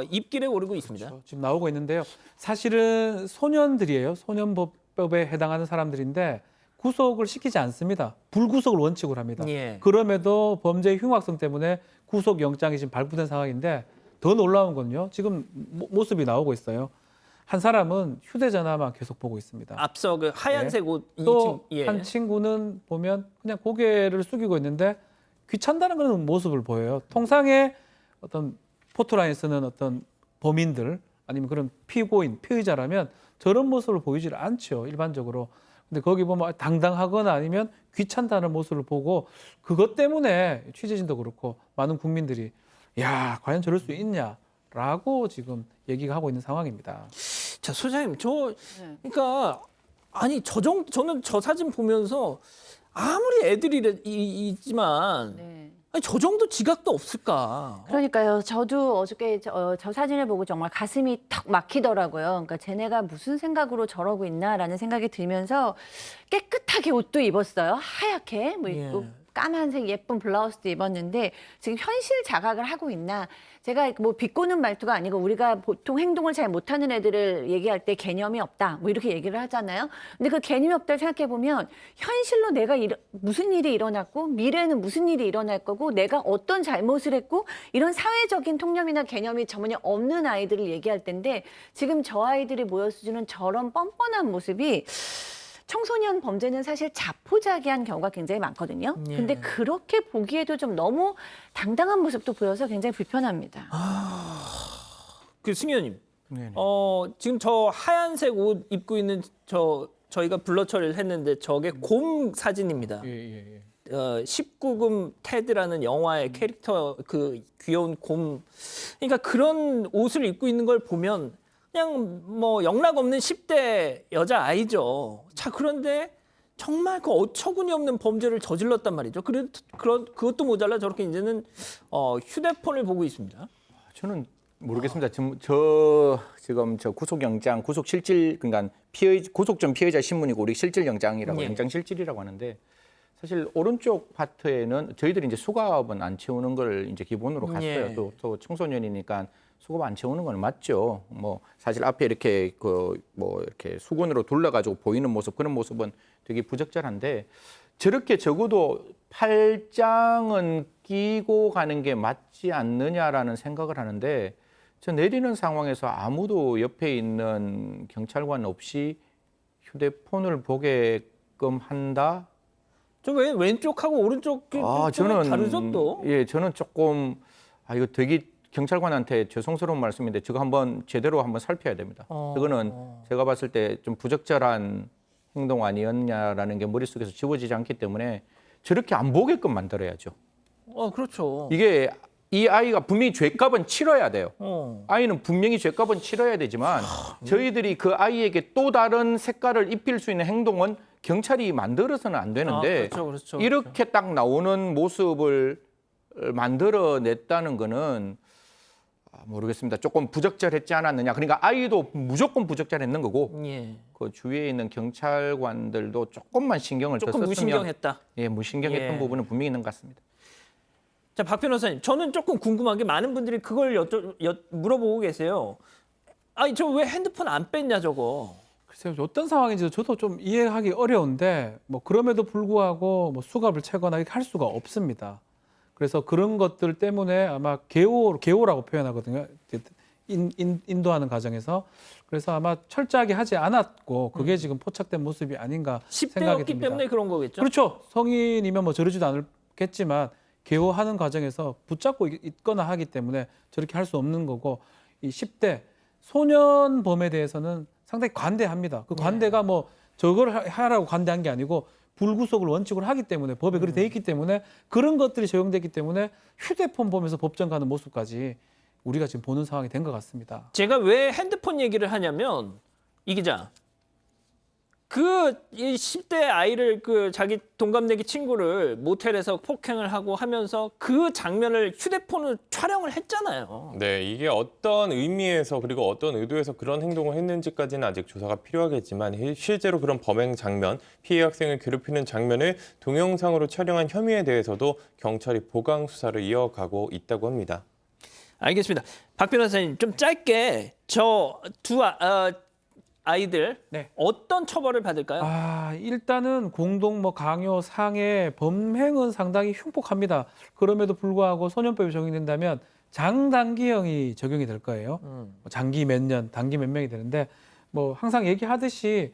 S1: 입길에 오르고 있습니다.
S5: 그렇죠. 지금 나오고 있는데요. 사실은 소년들이에요. 소년법에 해당하는 사람들인데 구속을 시키지 않습니다. 불구속을 원칙으로 합니다.
S1: 예.
S5: 그럼에도 범죄의 흉악성 때문에 구속영장이 지금 발부된 상황인데 더 놀라운 건요. 지금 모습이 나오고 있어요. 한 사람은 휴대전화만 계속 보고 있습니다.
S1: 앞서 그 하얀색 옷
S5: 또
S1: 예.
S5: 한 친구는 보면 그냥 고개를 숙이고 있는데 귀찮다는 그런 모습을 보여요. 통상의 어떤 포토라인 쓰는 어떤 범인들 아니면 그런 피고인, 피의자라면 저런 모습을 보이질 않죠. 일반적으로. 근데 거기 보면 당당하거나 아니면 귀찮다는 모습을 보고 그것 때문에 취재진도 그렇고 많은 국민들이 야, 과연 저럴 수 있냐라고 지금 얘기가 하고 있는 상황입니다.
S1: 자, 소장님, 그러니까 아니 저는 저 사진 보면서 아무리 애들이지만
S4: 네.
S1: 아니, 저 정도 지각도 없을까?
S4: 그러니까요. 저도 어저께 저 사진을 보고 정말 가슴이 턱 막히더라고요. 그러니까 쟤네가 무슨 생각으로 저러고 있나라는 생각이 들면서 깨끗하게 옷도 입었어요. 하얗게 뭐 입고
S1: 예.
S4: 까만색 예쁜 블라우스도 입었는데 지금 현실 자각을 하고 있나? 제가 뭐 비꼬는 말투가 아니고 우리가 보통 행동을 잘 못하는 애들을 얘기할 때 개념이 없다 뭐 이렇게 얘기를 하잖아요. 근데 그 개념이 없다를 생각해 보면 현실로 내가 무슨 일이 일어났고 미래에는 무슨 일이 일어날 거고 내가 어떤 잘못을 했고 이런 사회적인 통념이나 개념이 전혀 없는 아이들을 얘기할 텐데 지금 저 아이들이 보여주는 저런 뻔뻔한 모습이 청소년 범죄는 사실 자포자기한 경우가 굉장히 많거든요.
S1: 예.
S4: 근데 그렇게 보기에도 좀 너무 당당한 모습도 보여서 굉장히 불편합니다.
S1: 그 승현님,
S6: 네네.
S1: 지금 저 하얀색 옷 입고 있는 저희가 블러 처리를 했는데 저게 곰 사진입니다.
S5: 예.
S1: 19금 테드라는 영화의 캐릭터 그 귀여운 곰. 그러니까 그런 옷을 입고 있는 걸 보면 그냥 뭐 영락 없는 10대 여자 아이죠. 자, 그런데 정말 그 어처구니 없는 범죄를 저질렀단 말이죠. 그것도 모자라 저렇게 이제는 휴대폰을 보고 있습니다.
S6: 저는 모르겠습니다. 지금 저 구속영장, 구속실질 그러니까 구속 전 피해자 신문이고 우리 실질영장이라고
S1: 예.
S6: 영장실질이라고 하는데 사실 오른쪽 파트에는 저희들이 이제 수갑은 안 채우는 걸 이제 기본으로 갔어요.
S1: 예.
S6: 또 청소년이니까 수갑 안 채우는 건 맞죠. 뭐 사실 앞에 이렇게 이렇게 수건으로 둘러가지고 보이는 모습 그런 모습은 되게 부적절한데 저렇게 적어도 팔짱은 끼고 가는 게 맞지 않느냐라는 생각을 하는데 저 내리는 상황에서 아무도 옆에 있는 경찰관 없이 휴대폰을 보게끔 한다.
S1: 저 왜 왼쪽하고 오른쪽이
S6: 저는
S1: 다르죠 또?
S6: 예, 저는 조금 이거 되게 경찰관한테 죄송스러운 말씀인데 저거 한번 제대로 한번 살펴야 됩니다. 이거는 제가 봤을 때 좀 부적절한 행동 아니었냐라는 게 머릿속에서 지워지지 않기 때문에 저렇게 안 보게끔 만들어야죠.
S1: 그렇죠.
S6: 이게 이 아이가 분명히 죄값은 치러야 돼요.
S1: 어.
S6: 아이는 분명히 죄값은 치러야 되지만 저희들이 그 아이에게 또 다른 색깔을 입힐 수 있는 행동은 경찰이 만들어서는 안 되는데
S1: 그렇죠.
S6: 이렇게 딱 나오는 모습을 만들어냈다는 거는 모르겠습니다. 조금 부적절했지 않았느냐. 그러니까 아이도 무조건 부적절했는 거고
S1: 예.
S6: 그 주위에 있는 경찰관들도 조금만 신경을 더
S1: 조금
S6: 썼으면
S1: 무신경했다.
S6: 예, 무신경했던
S1: 예.
S6: 부분은 분명히 있는 것 같습니다.
S1: 자, 박 변호사님, 저는 조금 궁금한 게 많은 분들이 그걸 물어보고 계세요. 아니, 저 왜 핸드폰 안 뺐냐 저거?
S5: 글쎄요, 어떤 상황인지 저도 좀 이해하기 어려운데 뭐 그럼에도 불구하고 뭐 수갑을 채거나 이렇게 할 수가 없습니다. 그래서 그런 것들 때문에 아마 계호라고 표현하거든요. 인도하는 과정에서. 그래서 아마 철저하게 하지 않았고 그게 지금 포착된 모습이 아닌가 생각이
S1: 10대였기
S5: 듭니다.
S1: 때문에 그런 거겠죠?
S5: 그렇죠. 성인이면 뭐 저러지도 않겠지만 계호하는 과정에서 붙잡고 있거나 하기 때문에 저렇게 할 수 없는 거고 이 10대 소년범에 대해서는 상당히 관대합니다. 그 관대가 뭐 저걸 하라고 관대한 게 아니고 불구속을 원칙으로 하기 때문에 법에 그렇게 돼 있기 때문에 그런 것들이 적용됐기 때문에 휴대폰 보면서 법정 가는 모습까지 우리가 지금 보는 상황이 된 것 같습니다.
S1: 제가 왜 핸드폰 얘기를 하냐면 이 기자 이 10대 아이를 자기 동갑내기 친구를 모텔에서 폭행을 하고 하면서 그 장면을 휴대폰으로 촬영을 했잖아요.
S3: 네, 이게 어떤 의미에서 그리고 어떤 의도에서 그런 행동을 했는지까지는 아직 조사가 필요하겠지만 실제로 그런 범행 장면, 피해 학생을 괴롭히는 장면을 동영상으로 촬영한 혐의에 대해서도 경찰이 보강 수사를 이어가고 있다고 합니다.
S1: 알겠습니다. 박 변호사님 좀 짧게 저 두 아이들
S5: 네.
S1: 어떤 처벌을 받을까요?
S5: 일단은 공동 강요, 상해, 범행은 상당히 흉폭합니다. 그럼에도 불구하고 소년법이 적용된다면 장단기형이 적용이 될 거예요. 장기 몇 년, 단기 몇 명이 되는데 뭐 항상 얘기하듯이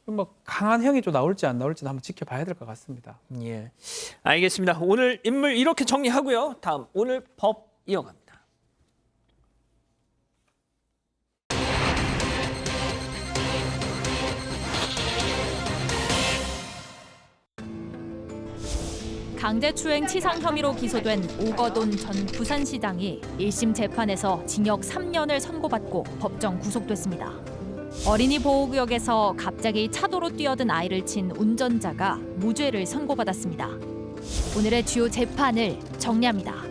S5: 뭐 강한 형이 좀 나올지 안 나올지는 한번 지켜봐야 될 것 같습니다.
S1: 예, 알겠습니다. 오늘 인물 이렇게 정리하고요. 다음 오늘 법 이어갑니다.
S2: 강제추행 치상 혐의로 기소된 오거돈 전 부산시장이 1심 재판에서 징역 3년을 선고받고 법정 구속됐습니다. 어린이 보호구역에서 갑자기 차도로 뛰어든 아이를 친 운전자가 무죄를 선고받았습니다. 오늘의 주요 재판을 정리합니다.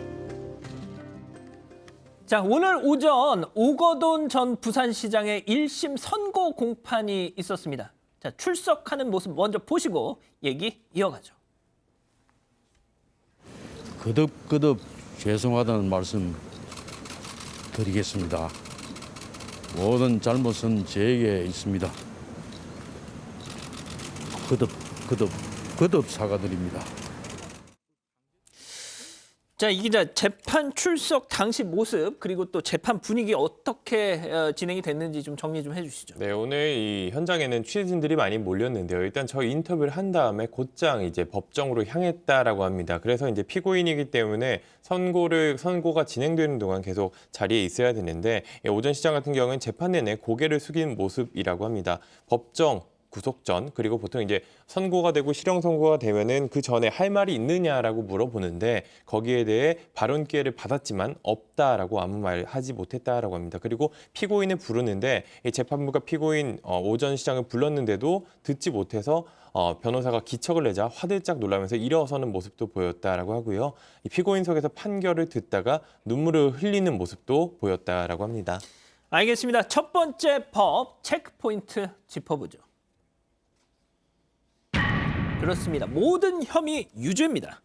S1: 자, 오늘 오전 오거돈 전 부산시장의 1심 선고 공판이 있었습니다. 자, 출석하는 모습 먼저 보시고 얘기 이어가죠.
S7: 거듭 죄송하다는 말씀 드리겠습니다. 모든 잘못은 제게 있습니다. 거듭 사과드립니다.
S1: 자, 이 기자 재판 출석 당시 모습 그리고 또 재판 분위기 어떻게 진행이 됐는지 좀 정리 좀 해주시죠.
S3: 네, 오늘 이 현장에는 취재진들이 많이 몰렸는데요. 일단 저희 인터뷰를 한 다음에 곧장 이제 법정으로 향했다라고 합니다. 그래서 이제 피고인이기 때문에 선고가 진행되는 동안 계속 자리에 있어야 되는데 오전 시장 같은 경우는 재판 내내 고개를 숙인 모습이라고 합니다. 법정 구속 전 그리고 보통 이제 선고가 되고 실형 선고가 되면은 그 전에 할 말이 있느냐라고 물어보는데 거기에 대해 발언 기회를 받았지만 없다라고 아무 말 하지 못했다라고 합니다. 그리고 피고인을 부르는데 이 재판부가 피고인 오전 시장을 불렀는데도 듣지 못해서 변호사가 기척을 내자 화들짝 놀라면서 일어서는 모습도 보였다라고 하고요. 이 피고인석에서 판결을 듣다가 눈물을 흘리는 모습도 보였다라고 합니다.
S1: 알겠습니다. 첫 번째 법 체크포인트 짚어보죠. 그렇습니다. 모든 혐의 유죄입니다.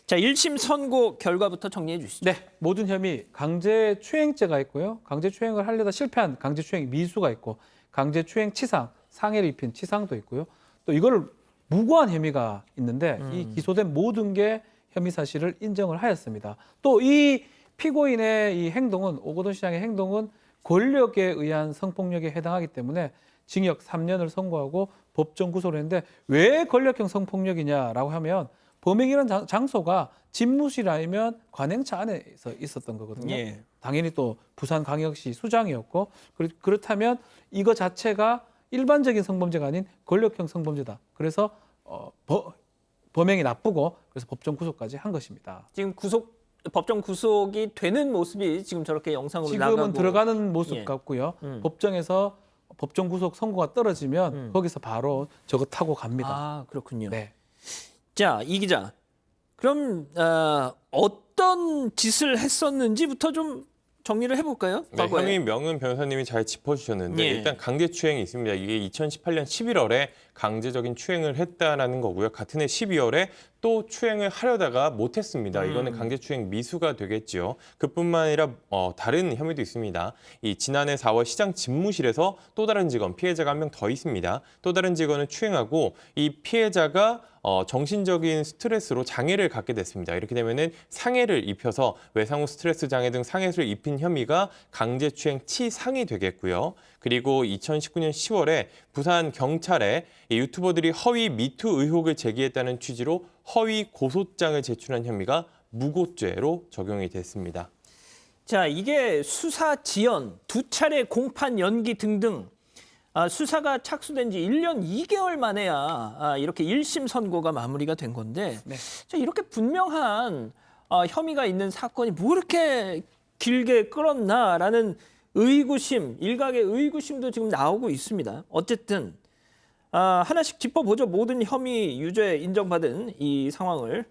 S1: 자, 1심 선고 결과부터 정리해 주시죠.
S5: 네, 모든 혐의 강제추행죄가 있고요. 강제추행을 하려다 실패한 강제추행 미수가 있고 강제추행 치상, 상해를 입힌 치상도 있고요. 또 이걸 무고한 혐의가 있는데 이 기소된 모든 게 혐의 사실을 인정을 하였습니다. 또 이 피고인의 이 행동은 오거돈 시장의 행동은 권력에 의한 성폭력에 해당하기 때문에 징역 3년을 선고하고 법정 구속을 했는데 왜 권력형 성폭력이냐라고 하면 범행이라는 장소가 집무실 아니면 관행차 안에서 있었던 거거든요.
S1: 예.
S5: 당연히 또 부산광역시 수장이었고 그렇다면 이거 자체가 일반적인 성범죄가 아닌 권력형 성범죄다. 그래서 범행이 나쁘고 그래서 법정 구속까지 한 것입니다.
S1: 지금 법정 구속이 되는 모습이 지금 저렇게 영상으로
S5: 지금은
S1: 나가고
S5: 들어가는 모습
S1: 예.
S5: 같고요. 법정에서 법정 구속 선고가 떨어지면 거기서 바로 저거 타고 갑니다.
S1: 아, 그렇군요.
S5: 네.
S1: 자, 이 기자. 그럼 어떤 짓을 했었는지부터 좀 정리를 해볼까요?
S3: 네,
S1: 과거에.
S3: 혐의명은 변호사님이 잘 짚어주셨는데
S1: 예.
S3: 일단 강제추행이 있습니다. 이게 2018년 11월에 강제적인 추행을 했다라는 거고요. 같은 해 12월에 또 추행을 하려다가 못했습니다. 이거는 강제추행 미수가 되겠지요. 그뿐만 아니라 다른 혐의도 있습니다. 이 지난해 4월 시장 집무실에서 또 다른 직원, 피해자가 한 명 더 있습니다. 또 다른 직원을 추행하고 이 피해자가 정신적인 스트레스로 장애를 갖게 됐습니다. 이렇게 되면은 상해를 입혀서 외상 후 스트레스 장애 등 상해를 입힌 혐의가 강제추행 치상이 되겠고요. 그리고 2019년 10월에 부산 경찰에 이 유튜버들이 허위 미투 의혹을 제기했다는 취지로 허위 고소장을 제출한 혐의가 무고죄로 적용이 됐습니다.
S1: 자, 이게 수사 지연, 2차례 공판 연기 등등 수사가 착수된 지 1년 2개월 만에야 이렇게 1심 선고가 마무리가 된 건데
S5: 네.
S1: 자, 이렇게 분명한 혐의가 있는 사건이 뭐 이렇게 길게 끌었나라는 의구심, 일각의 의구심도 지금 나오고 있습니다. 어쨌든 하나씩 짚어보죠. 모든 혐의 유죄 인정받은 이 상황을.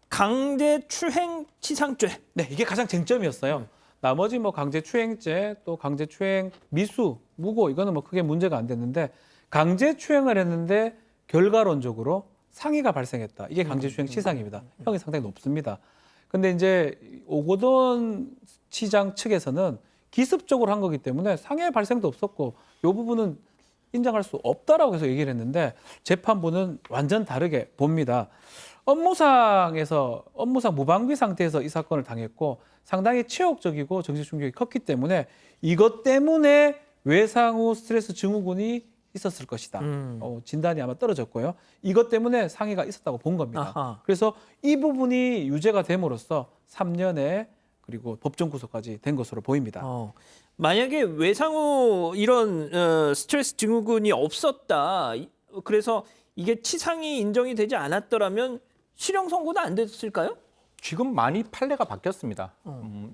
S1: 강제추행 치상죄.
S5: 네, 이게 가장 쟁점이었어요. 나머지 뭐 강제추행죄, 또 강제추행 미수, 무고 이거는 뭐 크게 문제가 안 됐는데 강제추행을 했는데 결과론적으로 상해가 발생했다. 이게 강제추행 치상입니다. 형이 상당히 높습니다. 근데 이제 오거돈 시장 측에서는 기습적으로 한 거기 때문에 상해 발생도 없었고 이 부분은 인정할 수 없다라고 해서 얘기를 했는데 재판부는 완전 다르게 봅니다. 업무상 무방비 상태에서 이 사건을 당했고 상당히 치욕적이고 정신 충격이 컸기 때문에 이것 때문에 외상 후 스트레스 증후군이 있었을 것이다. 진단이 아마 떨어졌고요. 이것 때문에 상해가 있었다고 본 겁니다.
S1: 아하.
S5: 그래서 이 부분이 유죄가 됨으로써 3년에 그리고 법정 구속까지 된 것으로 보입니다.
S1: 만약에 외상 후 이런 스트레스 증후군이 없었다. 그래서 이게 치상이 인정이 되지 않았더라면 실형 선고도 안 됐을까요?
S6: 지금 많이 판례가 바뀌었습니다.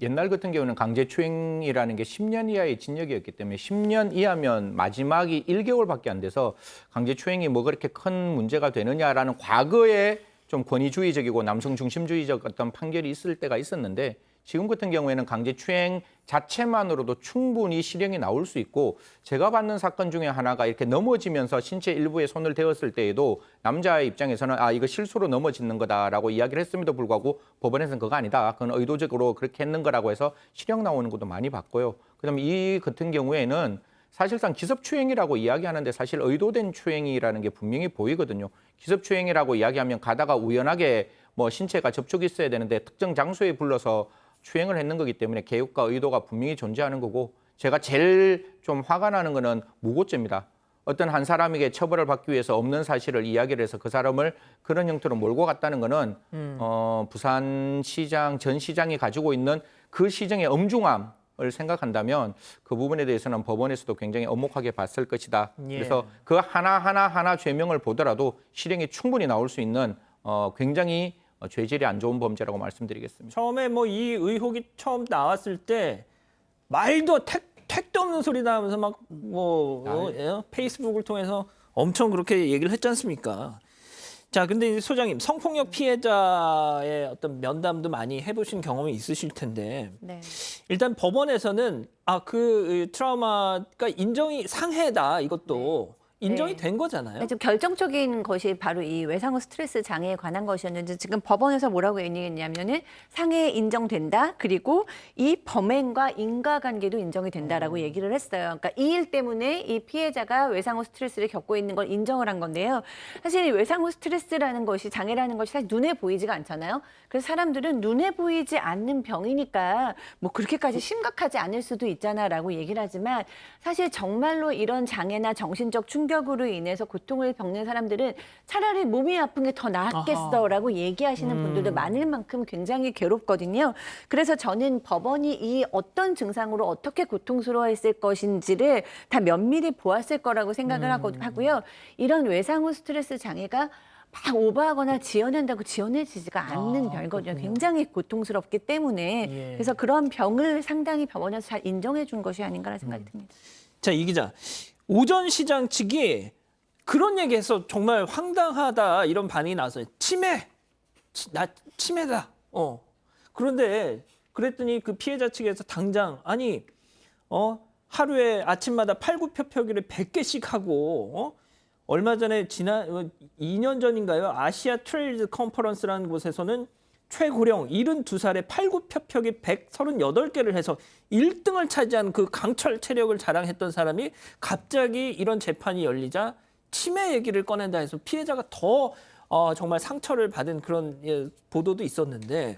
S6: 옛날 같은 경우는 강제추행이라는 게 10년 이하의 징역이었기 때문에 10년 이하면 마지막이 1개월밖에 안 돼서 강제추행이 뭐 그렇게 큰 문제가 되느냐라는 과거에 좀 권위주의적이고 남성 중심주의적 어떤 판결이 있을 때가 있었는데 지금 같은 경우에는 강제추행 자체만으로도 충분히 실형이 나올 수 있고 제가 받는 사건 중에 하나가 이렇게 넘어지면서 신체 일부에 손을 대었을 때에도 남자의 입장에서는 이거 실수로 넘어지는 거다라고 이야기를 했음에도 불구하고 법원에서는 그거 아니다. 그건 의도적으로 그렇게 했는 거라고 해서 실형 나오는 것도 많이 봤고요. 그다음에 이 같은 경우에는 사실상 기습추행이라고 이야기하는데 사실 의도된 추행이라는 게 분명히 보이거든요. 기습추행이라고 이야기하면 가다가 우연하게 뭐 신체가 접촉이 있어야 되는데 특정 장소에 불러서 추행을 했는 거기 때문에 계획과 의도가 분명히 존재하는 거고 제가 제일 좀 화가 나는 거는 무고죄입니다. 어떤 한 사람에게 처벌을 받기 위해서 없는 사실을 이야기를 해서 그 사람을 그런 형태로 몰고 갔다는 거는 부산시장 전 시장이 가지고 있는 그 시정의 엄중함을 생각한다면 그 부분에 대해서는 법원에서도 굉장히 엄혹하게 봤을 것이다.
S1: 예.
S6: 그래서 그 하나 죄명을 보더라도 실형이 충분히 나올 수 있는 굉장히 죄질이 안 좋은 범죄라고 말씀드리겠습니다.
S1: 처음에 뭐 이 의혹이 처음 나왔을 때 말도 택도 없는 소리 나면서 막 페이스북을 통해서 엄청 그렇게 얘기를 했지 않습니까? 자, 근데 이제 소장님 성폭력 피해자의 어떤 면담도 많이 해보신 경험이 있으실 텐데
S4: 네.
S1: 일단 법원에서는 그 트라우마가 인정이 상해다 이것도 인정이
S4: 네.
S1: 된 거잖아요.
S4: 좀 결정적인 것이 바로 이 외상 후 스트레스 장애에 관한 것이었는데 지금 법원에서 뭐라고 얘기했냐면은 상해 인정된다. 그리고 이 범행과 인과관계도 인정이 된다라고 얘기를 했어요. 그러니까 이 일 때문에 이 피해자가 외상 후 스트레스를 겪고 있는 걸 인정을 한 건데요. 사실 외상 후 스트레스라는 것이 장애라는 것이 사실 눈에 보이지가 않잖아요. 그래서 사람들은 눈에 보이지 않는 병이니까 뭐 그렇게까지 심각하지 않을 수도 있잖아라고 얘기를 하지만 사실 정말로 이런 장애나 정신적 충격으로 인해서 고통을 겪는 사람들은 차라리 몸이 아픈 게 더 낫겠어라고 얘기하시는 분들도 많을 만큼 굉장히 괴롭거든요. 그래서 저는 법원이 이 어떤 증상으로 어떻게 고통스러워했을 것인지를 다 면밀히 보았을 거라고 생각을 하고요. 이런 외상 후 스트레스 장애가 막 오버하거나 지어낸다고 지어내지가 않는 병이거든요. 굉장히 고통스럽기 때문에
S1: 예.
S4: 그래서 그런 병을 상당히 병원에서 잘 인정해 준 것이 아닌가라는 생각이 듭니다.
S1: 자, 이 기자. 오전 시장 측이 그런 얘기해서 정말 황당하다 이런 반응이 나왔어요. 치매다. 그런데 그랬더니 그 피해자 측에서 당장 하루에 아침마다 팔굽혀펴기를 100개씩 하고 얼마 전에 지난 2년 전인가요? 아시아 트레일즈 컨퍼런스라는 곳에서는 최고령 72살에 팔굽혀펴기 138개를 해서 1등을 차지한 그 강철 체력을 자랑했던 사람이 갑자기 이런 재판이 열리자 치매 얘기를 꺼낸다 해서 피해자가 더 정말 상처를 받은 그런 보도도 있었는데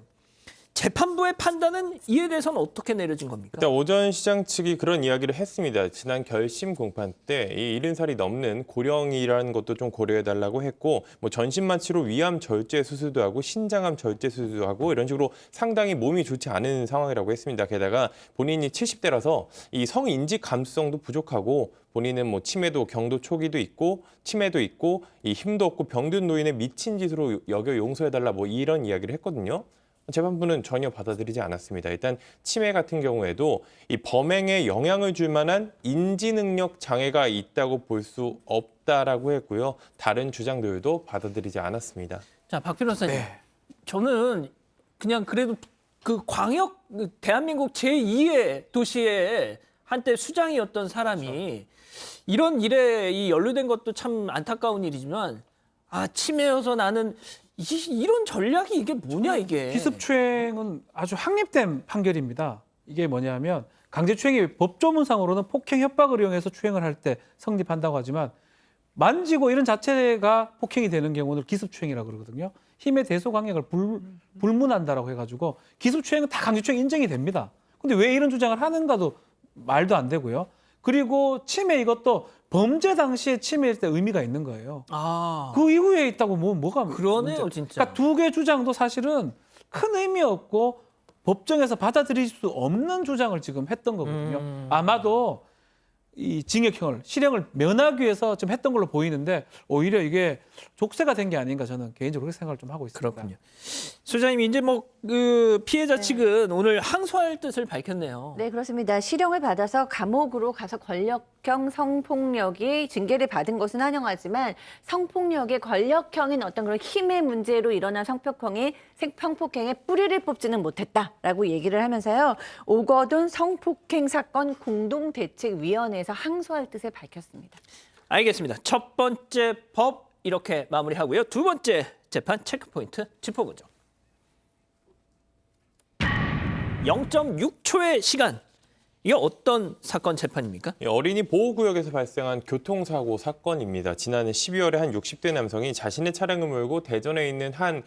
S1: 재판부의 판단은 이에 대해서는 어떻게 내려진 겁니까?
S3: 일단 오전 시장 측이 그런 이야기를 했습니다. 지난 결심 공판 때 이 70살이 넘는 고령이라는 것도 좀 고려해달라고 했고 뭐 전신만 치료 위암 절제 수술도 하고 신장암 절제 수술도 하고 이런 식으로 상당히 몸이 좋지 않은 상황이라고 했습니다. 게다가 본인이 70대라서 이 성인지 감수성도 부족하고 본인은 뭐 치매도 경도 초기도 있고 치매도 있고 이 힘도 없고 병든 노인의 미친 짓으로 여겨 용서해달라 뭐 이런 이야기를 했거든요. 재판부는 전혀 받아들이지 않았습니다. 일단 치매 같은 경우에도 이 범행에 영향을 줄 만한 인지 능력 장애가 있다고 볼 수 없다라고 했고요. 다른 주장들도 받아들이지 않았습니다.
S1: 자, 박 변호사님.
S5: 네.
S1: 저는 그냥 그래도 그 광역 대한민국 제2의 도시의 한때 수장이었던 사람이 이런 일에 연루된 것도 참 안타까운 일이지만 치매여서 나는 이런 전략이 이게 뭐냐 이게.
S5: 기습추행은 아주 확립된 판결입니다. 이게 뭐냐면 강제추행이 법조문상으로는 폭행 협박을 이용해서 추행을 할 때 성립한다고 하지만 만지고 이런 자체가 폭행이 되는 경우는 기습추행이라고 그러거든요. 힘의 대소강약을 불문한다라고 해가지고 기습추행은 다 강제추행 인정이 됩니다. 근데 왜 이런 주장을 하는가도 말도 안 되고요. 그리고 치매 이것도 범죄 당시에 치매일 때 의미가 있는 거예요. 그 이후에 있다고 뭐가
S1: 그러네요,
S5: 문제.
S1: 진짜.
S5: 그러니까 두 개 주장도 사실은 큰 의미 없고 법정에서 받아들일 수 없는 주장을 지금 했던 거거든요. 아마도 이 징역형을 실형을 면하기 위해서 좀 했던 걸로 보이는데 오히려 이게 족쇄가 된 게 아닌가 저는 개인적으로 그렇게 생각을 좀 하고 있습니다.
S1: 그렇군요. 소장님 이제 그 피해자 측은 오늘 항소할 뜻을 밝혔네요.
S4: 네, 그렇습니다. 실형을 받아서 감옥으로 가서 권력형 성폭력이 징계를 받은 것은 환영하지만 성폭력의 권력형인 어떤 그런 힘의 문제로 일어난 성폭행의 뿌리를 뽑지는 못했다라고 얘기를 하면서요. 오거돈 성폭행 사건 공동대책위원회에서 항소할 뜻을 밝혔습니다.
S1: 알겠습니다. 첫 번째 법 이렇게 마무리하고요. 두 번째 재판 체크포인트 짚어보죠. 0.6초의 시간. 이게 어떤 사건 재판입니까?
S3: 어린이 보호구역에서 발생한 교통사고 사건입니다. 지난해 12월에 한 60대 남성이 자신의 차량을 몰고 대전에 있는 한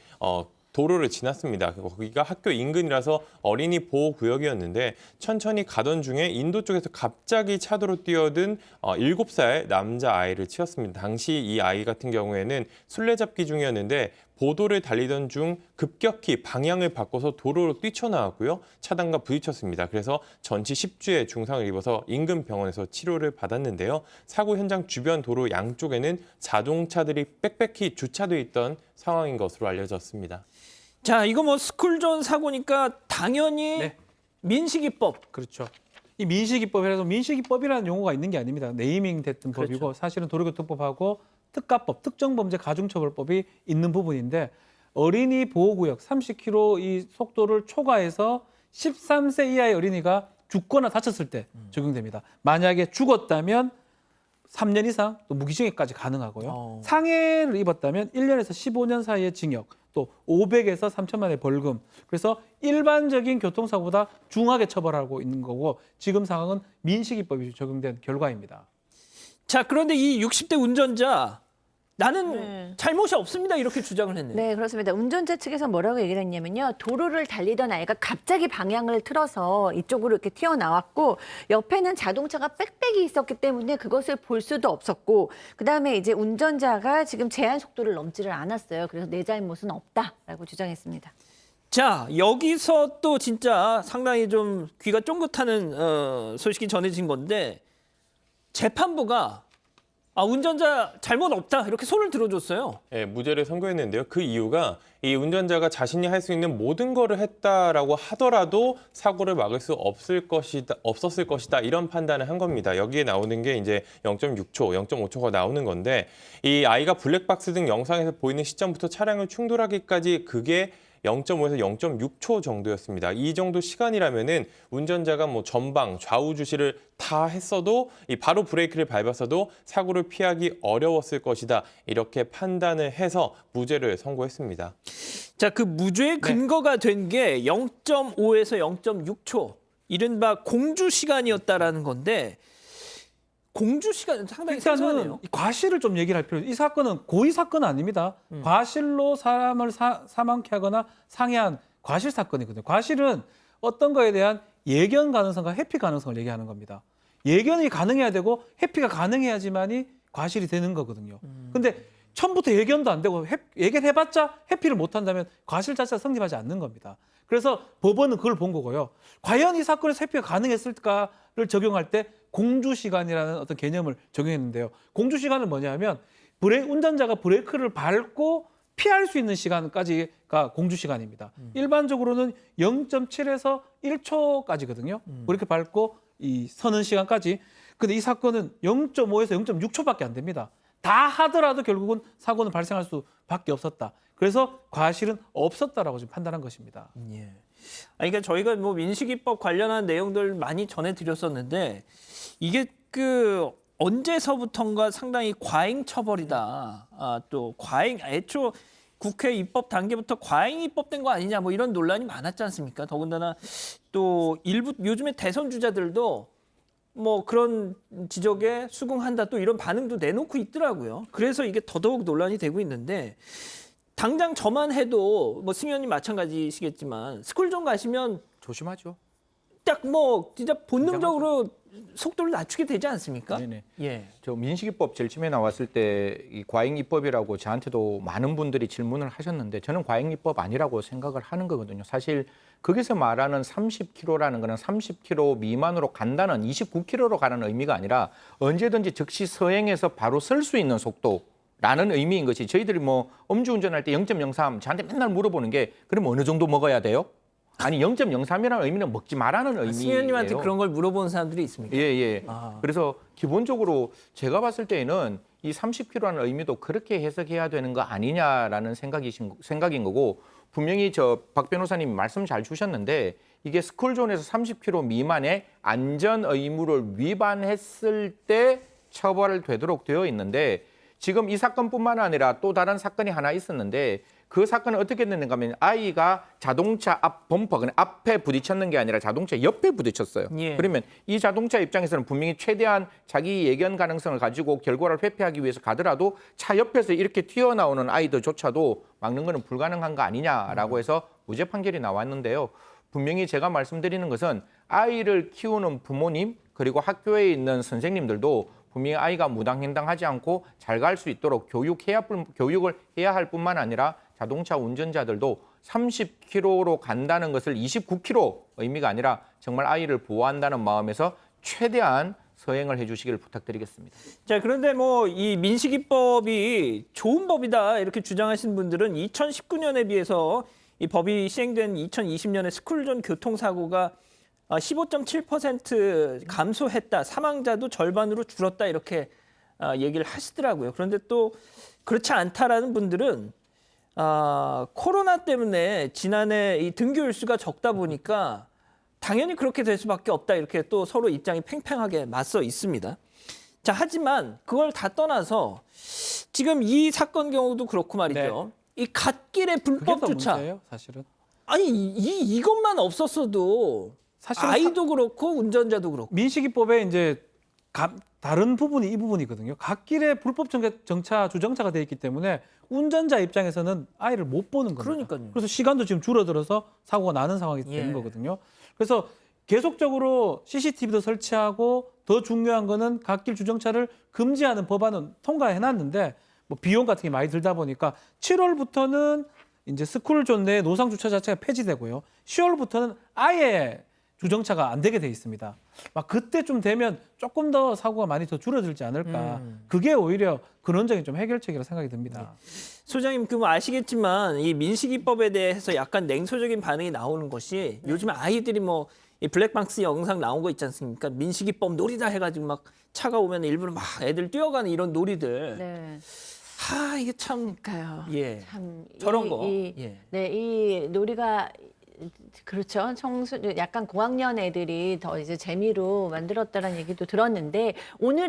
S3: 도로를 지났습니다. 거기가 학교 인근이라서 어린이 보호구역이었는데 천천히 가던 중에 인도 쪽에서 갑자기 차도로 뛰어든 7살 남자아이를 치었습니다. 당시 이 아이 같은 경우에는 술래잡기 중이었는데 보도를 달리던 중 급격히 방향을 바꿔서 도로로 뛰쳐나왔고요. 차단과 부딪혔습니다. 그래서 전치 10주의 중상을 입어서 인근 병원에서 치료를 받았는데요. 사고 현장 주변 도로 양쪽에는 자동차들이 빽빽히 주차돼 있던 상황인 것으로 알려졌습니다.
S1: 자, 이거 뭐 스쿨존 사고니까 당연히
S5: 네.
S1: 민식이법.
S5: 그렇죠. 이 민식이법이라서 민식이법이라는 용어가 있는 게 아닙니다. 네이밍 됐던
S1: 그렇죠.
S5: 법이고 사실은 도로교통법하고 특가법, 특정범죄 가중처벌법이 있는 부분인데 어린이 보호구역 30km 이 속도를 초과해서 13세 이하의 어린이가 죽거나 다쳤을 때 적용됩니다. 만약에 죽었다면 3년 이상 또 무기징역까지 가능하고요. 상해를 입었다면 1년에서 15년 사이의 징역, 또 500에서 3천만 원의 벌금. 그래서 일반적인 교통사고보다 중하게 처벌하고 있는 거고 지금 상황은 민식이법이 적용된 결과입니다.
S1: 자, 그런데 이 60대 운전자 나는 잘못이 없습니다. 이렇게 주장을 했네요.
S4: 네, 그렇습니다. 운전자 측에서 뭐라고 얘기를 했냐면요. 도로를 달리던 아이가 갑자기 방향을 틀어서 이쪽으로 이렇게 튀어나왔고 옆에는 자동차가 빽빽이 있었기 때문에 그것을 볼 수도 없었고 그다음에 이제 운전자가 지금 제한 속도를 넘지를 않았어요. 그래서 내 잘못은 없다라고 주장했습니다.
S1: 자, 여기서 또 진짜 상당히 좀 귀가 쫑긋하는 소식이 전해진 건데 재판부가 운전자 잘못 없다 이렇게 손을 들어줬어요.
S3: 네, 무죄를 선고했는데요. 그 이유가 이 운전자가 자신이 할 수 있는 모든 거를 했다라고 하더라도 사고를 막을 수 없었을 것이다 이런 판단을 한 겁니다. 여기에 나오는 게 이제 0.6초, 0.5초가 나오는 건데 이 아이가 블랙박스 등 영상에서 보이는 시점부터 차량을 충돌하기까지 그게 0.5에서 0.6초 정도였습니다. 이 정도 시간이라면은 운전자가 뭐 전방, 좌우 주시를 다 했어도 바로 브레이크를 밟았어도 사고를 피하기 어려웠을 것이다. 이렇게 판단을 해서 무죄를 선고했습니다.
S1: 자, 그 무죄의 근거가 된 게 0.5에서 0.6초, 이른바 공주 시간이었다라는 건데 공주 시간 상당히
S5: 일단은
S1: 생소하네요.
S5: 이 과실을 좀 얘기를 할 필요. 이 사건은 고의 사건은 아닙니다. 과실로 사람을 사망케 하거나 상해한 과실 사건이거든요. 과실은 어떤 거에 대한 예견 가능성과 회피 가능성을 얘기하는 겁니다. 예견이 가능해야 되고 회피가 가능해야지만이 과실이 되는 거거든요. 근데 처음부터 예견도 안 되고 예견해봤자 회피를 못한다면 과실 자체가 성립하지 않는 겁니다. 그래서 법원은 그걸 본 거고요. 과연 이 사건에서 회피가 가능했을까를 적용할 때 공주시간이라는 어떤 개념을 적용했는데요. 공주시간은 뭐냐면 운전자가 브레이크를 밟고 피할 수 있는 시간까지가 공주시간입니다. 일반적으로는 0.7에서 1초까지거든요. 브레이크 밟고 이 서는 시간까지. 근데 이 사건은 0.5에서 0.6초밖에 안 됩니다. 다 하더라도 결국은 사고는 발생할 수밖에 없었다. 그래서 과실은 없었다라고 지금 판단한 것입니다.
S1: 예. 그러니까 저희가 뭐 민식이법 관련한 내용들 많이 전해드렸었는데 이게 그 언제서부턴가 상당히 과잉 처벌이다. 또 과잉 애초 국회 입법 단계부터 과잉 입법된 거 아니냐 뭐 이런 논란이 많았지 않습니까? 더군다나 또 일부 요즘에 대선 주자들도 뭐 그런 지적에 수긍한다 또 이런 반응도 내놓고 있더라고요. 그래서 이게 더더욱 논란이 되고 있는데 당장 저만 해도 뭐 승 의원님 마찬가지시겠지만 스쿨존 가시면
S6: 조심하죠.
S1: 딱 뭐 진짜 본능적으로 속도를 낮추게 되지 않습니까?
S6: 네네.
S1: 예.
S6: 저 민식이법 제일 처음에 나왔을 때 이 과잉입법이라고 저한테도 많은 분들이 질문을 하셨는데 저는 과잉입법 아니라고 생각을 하는 거거든요. 사실 거기서 말하는 30km라는 거는 30km 미만으로 간다는 29km로 가는 의미가 아니라 언제든지 즉시 서행해서 바로 설 수 있는 속도라는 의미인 것이 저희들이 뭐 음주운전할 때 0.03 저한테 맨날 물어보는 게 그럼 어느 정도 먹어야 돼요? 아니 0.03이라는 의미는 먹지 말라는 의미예요.
S1: 승 의원님한테 그런 걸 물어보는 사람들이 있습니까?
S6: 예. 그래서 기본적으로 제가 봤을 때에는 이 30km라는 의미도 그렇게 해석해야 되는 거 아니냐라는 생각인 거고 분명히 저 박 변호사님이 말씀 잘 주셨는데 이게 스쿨존에서 30km 미만의 안전 의무를 위반했을 때 처벌되도록 되어 있는데 지금 이 사건뿐만 아니라 또 다른 사건이 하나 있었는데 그 사건은 어떻게 됐는가 하면 아이가 자동차 앞 범퍼, 그냥 앞에 부딪혔는 게 아니라 자동차 옆에 부딪혔어요.
S1: 예.
S6: 그러면 이 자동차 입장에서는 분명히 최대한 자기 예견 가능성을 가지고 결과를 회피하기 위해서 가더라도 차 옆에서 이렇게 튀어나오는 아이들조차도 막는 것은 불가능한 거 아니냐라고 해서 무죄 판결이 나왔는데요. 분명히 제가 말씀드리는 것은 아이를 키우는 부모님 그리고 학교에 있는 선생님들도 분명히 아이가 무당횡당하지 않고 잘 갈 수 있도록 교육을 해야 할 뿐만 아니라 자동차 운전자들도 30km로 간다는 것을 29km 의미가 아니라 정말 아이를 보호한다는 마음에서 최대한 서행을 해주시기를 부탁드리겠습니다.
S1: 자, 그런데 뭐 이 민식이법이 좋은 법이다 이렇게 주장하시는 분들은 2019년에 비해서 이 법이 시행된 2020년에 스쿨존 교통사고가 15.7% 감소했다. 사망자도 절반으로 줄었다 이렇게 얘기를 하시더라고요. 그런데 또 그렇지 않다라는 분들은 코로나 때문에 지난해 이 등교 일수가 적다 보니까 당연히 그렇게 될 수밖에 없다 이렇게 또 서로 입장이 팽팽하게 맞서 있습니다. 자, 하지만 그걸 다 떠나서 지금 이 사건 경우도 그렇고 말이죠. 이 갓길의
S5: 그게
S1: 불법
S5: 더
S1: 주차.
S5: 문제예요, 사실은.
S1: 아니 이것만 없었어도
S5: 사실은
S1: 아이도 그렇고 운전자도 그렇고.
S5: 민식이법에 이제 다른 부분이 이 부분이거든요. 갓길에 불법 주정차가 돼 있기 때문에 운전자 입장에서는 아이를 못 보는 겁니다.
S1: 그러니까요.
S5: 그래서 시간도 지금 줄어들어서 사고가 나는 상황이 되는
S1: 예.
S5: 거거든요. 그래서 계속적으로 CCTV도 설치하고 더 중요한 거는 갓길 주정차를 금지하는 법안은 통과해놨는데 뭐 비용 같은 게 많이 들다 보니까 7월부터는 이제 스쿨존 내 노상 주차 자체가 폐지되고요. 10월부터는 아예 주정차가 안 되게 돼 있습니다. 막 그때쯤 되면 조금 더 사고가 많이 더 줄어들지 않을까. 그게 오히려 근원적인 좀 해결책이라 생각이 듭니다.
S1: 소장님 그럼 아시겠지만 이 민식이법에 대해서 약간 냉소적인 반응이 나오는 것이 요즘 아이들이 뭐 이 블랙박스 영상 나온 거 있지 않습니까? 민식이법 놀이다 해가지고 막 차가 오면 일부러 막 애들 뛰어가는 이런 놀이들.
S4: 네.
S1: 이게 참
S4: 그러니까요.
S1: 예.
S4: 참
S1: 저런 거.
S4: 이
S1: 예.
S4: 놀이가 그렇죠. 약간 고학년 애들이 더 이제 재미로 만들었다는 얘기도 들었는데 오늘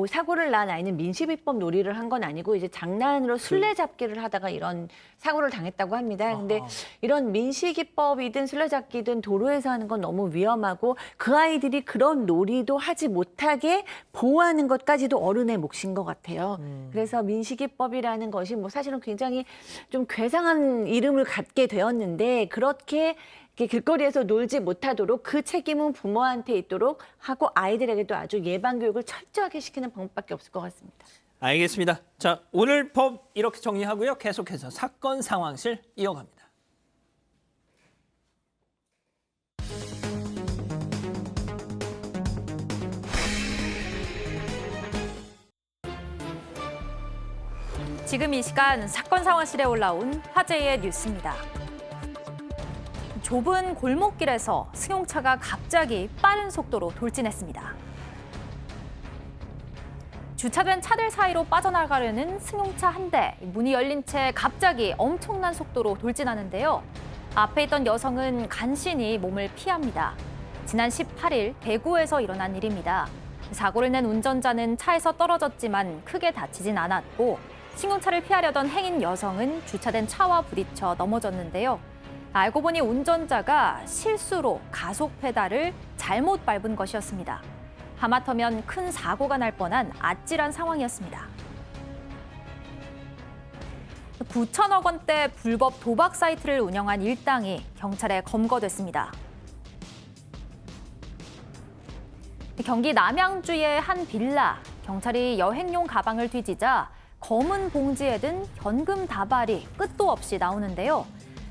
S4: 사고를 난 아이는 민식이법 놀이를 한 건 아니고 이제 장난으로 술래잡기를 하다가 이런 사고를 당했다고 합니다. 근데 이런 민식이법이든 술래잡기든 도로에서 하는 건 너무 위험하고 그 아이들이 그런 놀이도 하지 못하게 보호하는 것까지도 어른의 몫인 것 같아요. 그래서 민식이법이라는 것이 뭐 사실은 굉장히 좀 괴상한 이름을 갖게 되었는데 그렇게 길거리에서 놀지 못하도록 그 책임은 부모한테 있도록 하고 아이들에게도 아주 예방 교육을 철저하게 시키는 방법밖에 없을 것 같습니다.
S1: 알겠습니다. 자, 오늘 법 이렇게 정리하고요. 계속해서 사건 상황실 이어갑니다.
S2: 지금 이 시간 사건 상황실에 올라온 화제의 뉴스입니다. 좁은 골목길에서 승용차가 갑자기 빠른 속도로 돌진했습니다. 주차된 차들 사이로 빠져나가려는 승용차 한 대, 문이 열린 채 갑자기 엄청난 속도로 돌진하는데요. 앞에 있던 여성은 간신히 몸을 피합니다. 지난 18일 대구에서 일어난 일입니다. 사고를 낸 운전자는 차에서 떨어졌지만 크게 다치진 않았고 승용차를 피하려던 행인 여성은 주차된 차와 부딪혀 넘어졌는데요. 알고 보니 운전자가 실수로 가속 페달을 잘못 밟은 것이었습니다. 하마터면 큰 사고가 날 뻔한 아찔한 상황이었습니다. 9천억 원대 불법 도박 사이트를 운영한 일당이 경찰에 검거됐습니다. 경기 남양주의 한 빌라, 경찰이 여행용 가방을 뒤지자 검은 봉지에 든 현금 다발이 끝도 없이 나오는데요.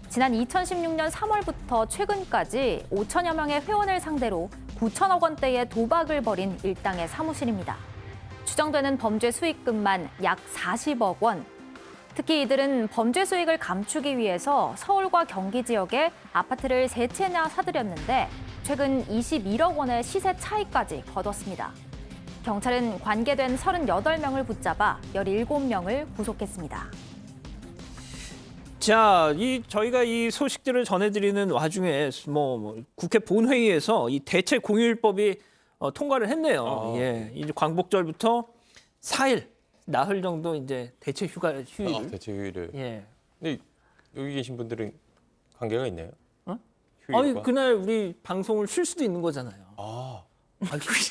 S2: 지난 2016년 3월부터 최근까지 5천여 명의 회원을 상대로 9천억 원대의 도박을 벌인 일당의 사무실입니다. 추정되는 범죄 수익금만 약 40억 원. 특히 이들은 범죄 수익을 감추기 위해서 서울과 경기 지역에 아파트를 3채나 사들였는데 최근 21억 원의 시세 차익까지 거뒀습니다. 경찰은 관계된 38명을 붙잡아 17명을 구속했습니다.
S1: 자, 저희가 이 소식들을 전해드리는 와중에 국회 본회의에서 이 대체 공휴일법이 통과를 했네요. 예, 이제 광복절부터 4일 나흘 정도 이제 대체 휴일.
S3: 대체 휴일을.
S1: 예.
S3: 근데 여기 계신 분들은 관계가 있나요?
S1: 아니
S3: 휴일과?
S1: 그날 우리 방송을 쉴 수도 있는 거잖아요.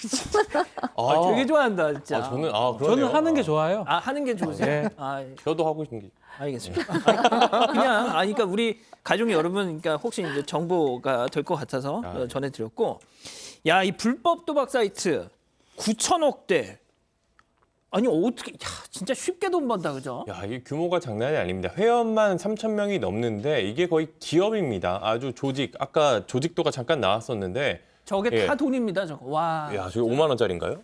S1: 진짜.
S3: 아.
S1: 되게 좋아한다 진짜.
S3: 그러네요.
S5: 저는 하는 게 좋아요.
S1: 하는 게 좋으세요?
S5: 네.
S3: 저도 하고 싶은 게.
S1: 알겠습니다. 그러니까 우리 가족 여러분, 그러니까 혹시 이제 정보가 될 것 같아서
S3: 네.
S1: 전해드렸고, 야, 이 불법 도박 사이트 9천억대. 아니 어떻게? 진짜 쉽게 돈 번다, 그죠?
S3: 야, 이 규모가 장난이 아닙니다. 회원만 3천 명이 넘는데 이게 거의 기업입니다. 아주 아까 조직도가 잠깐 나왔었는데.
S1: 저게
S3: 예.
S1: 다 돈입니다, 저거. 와.
S3: 야, 저게 5만 원짜리인가요?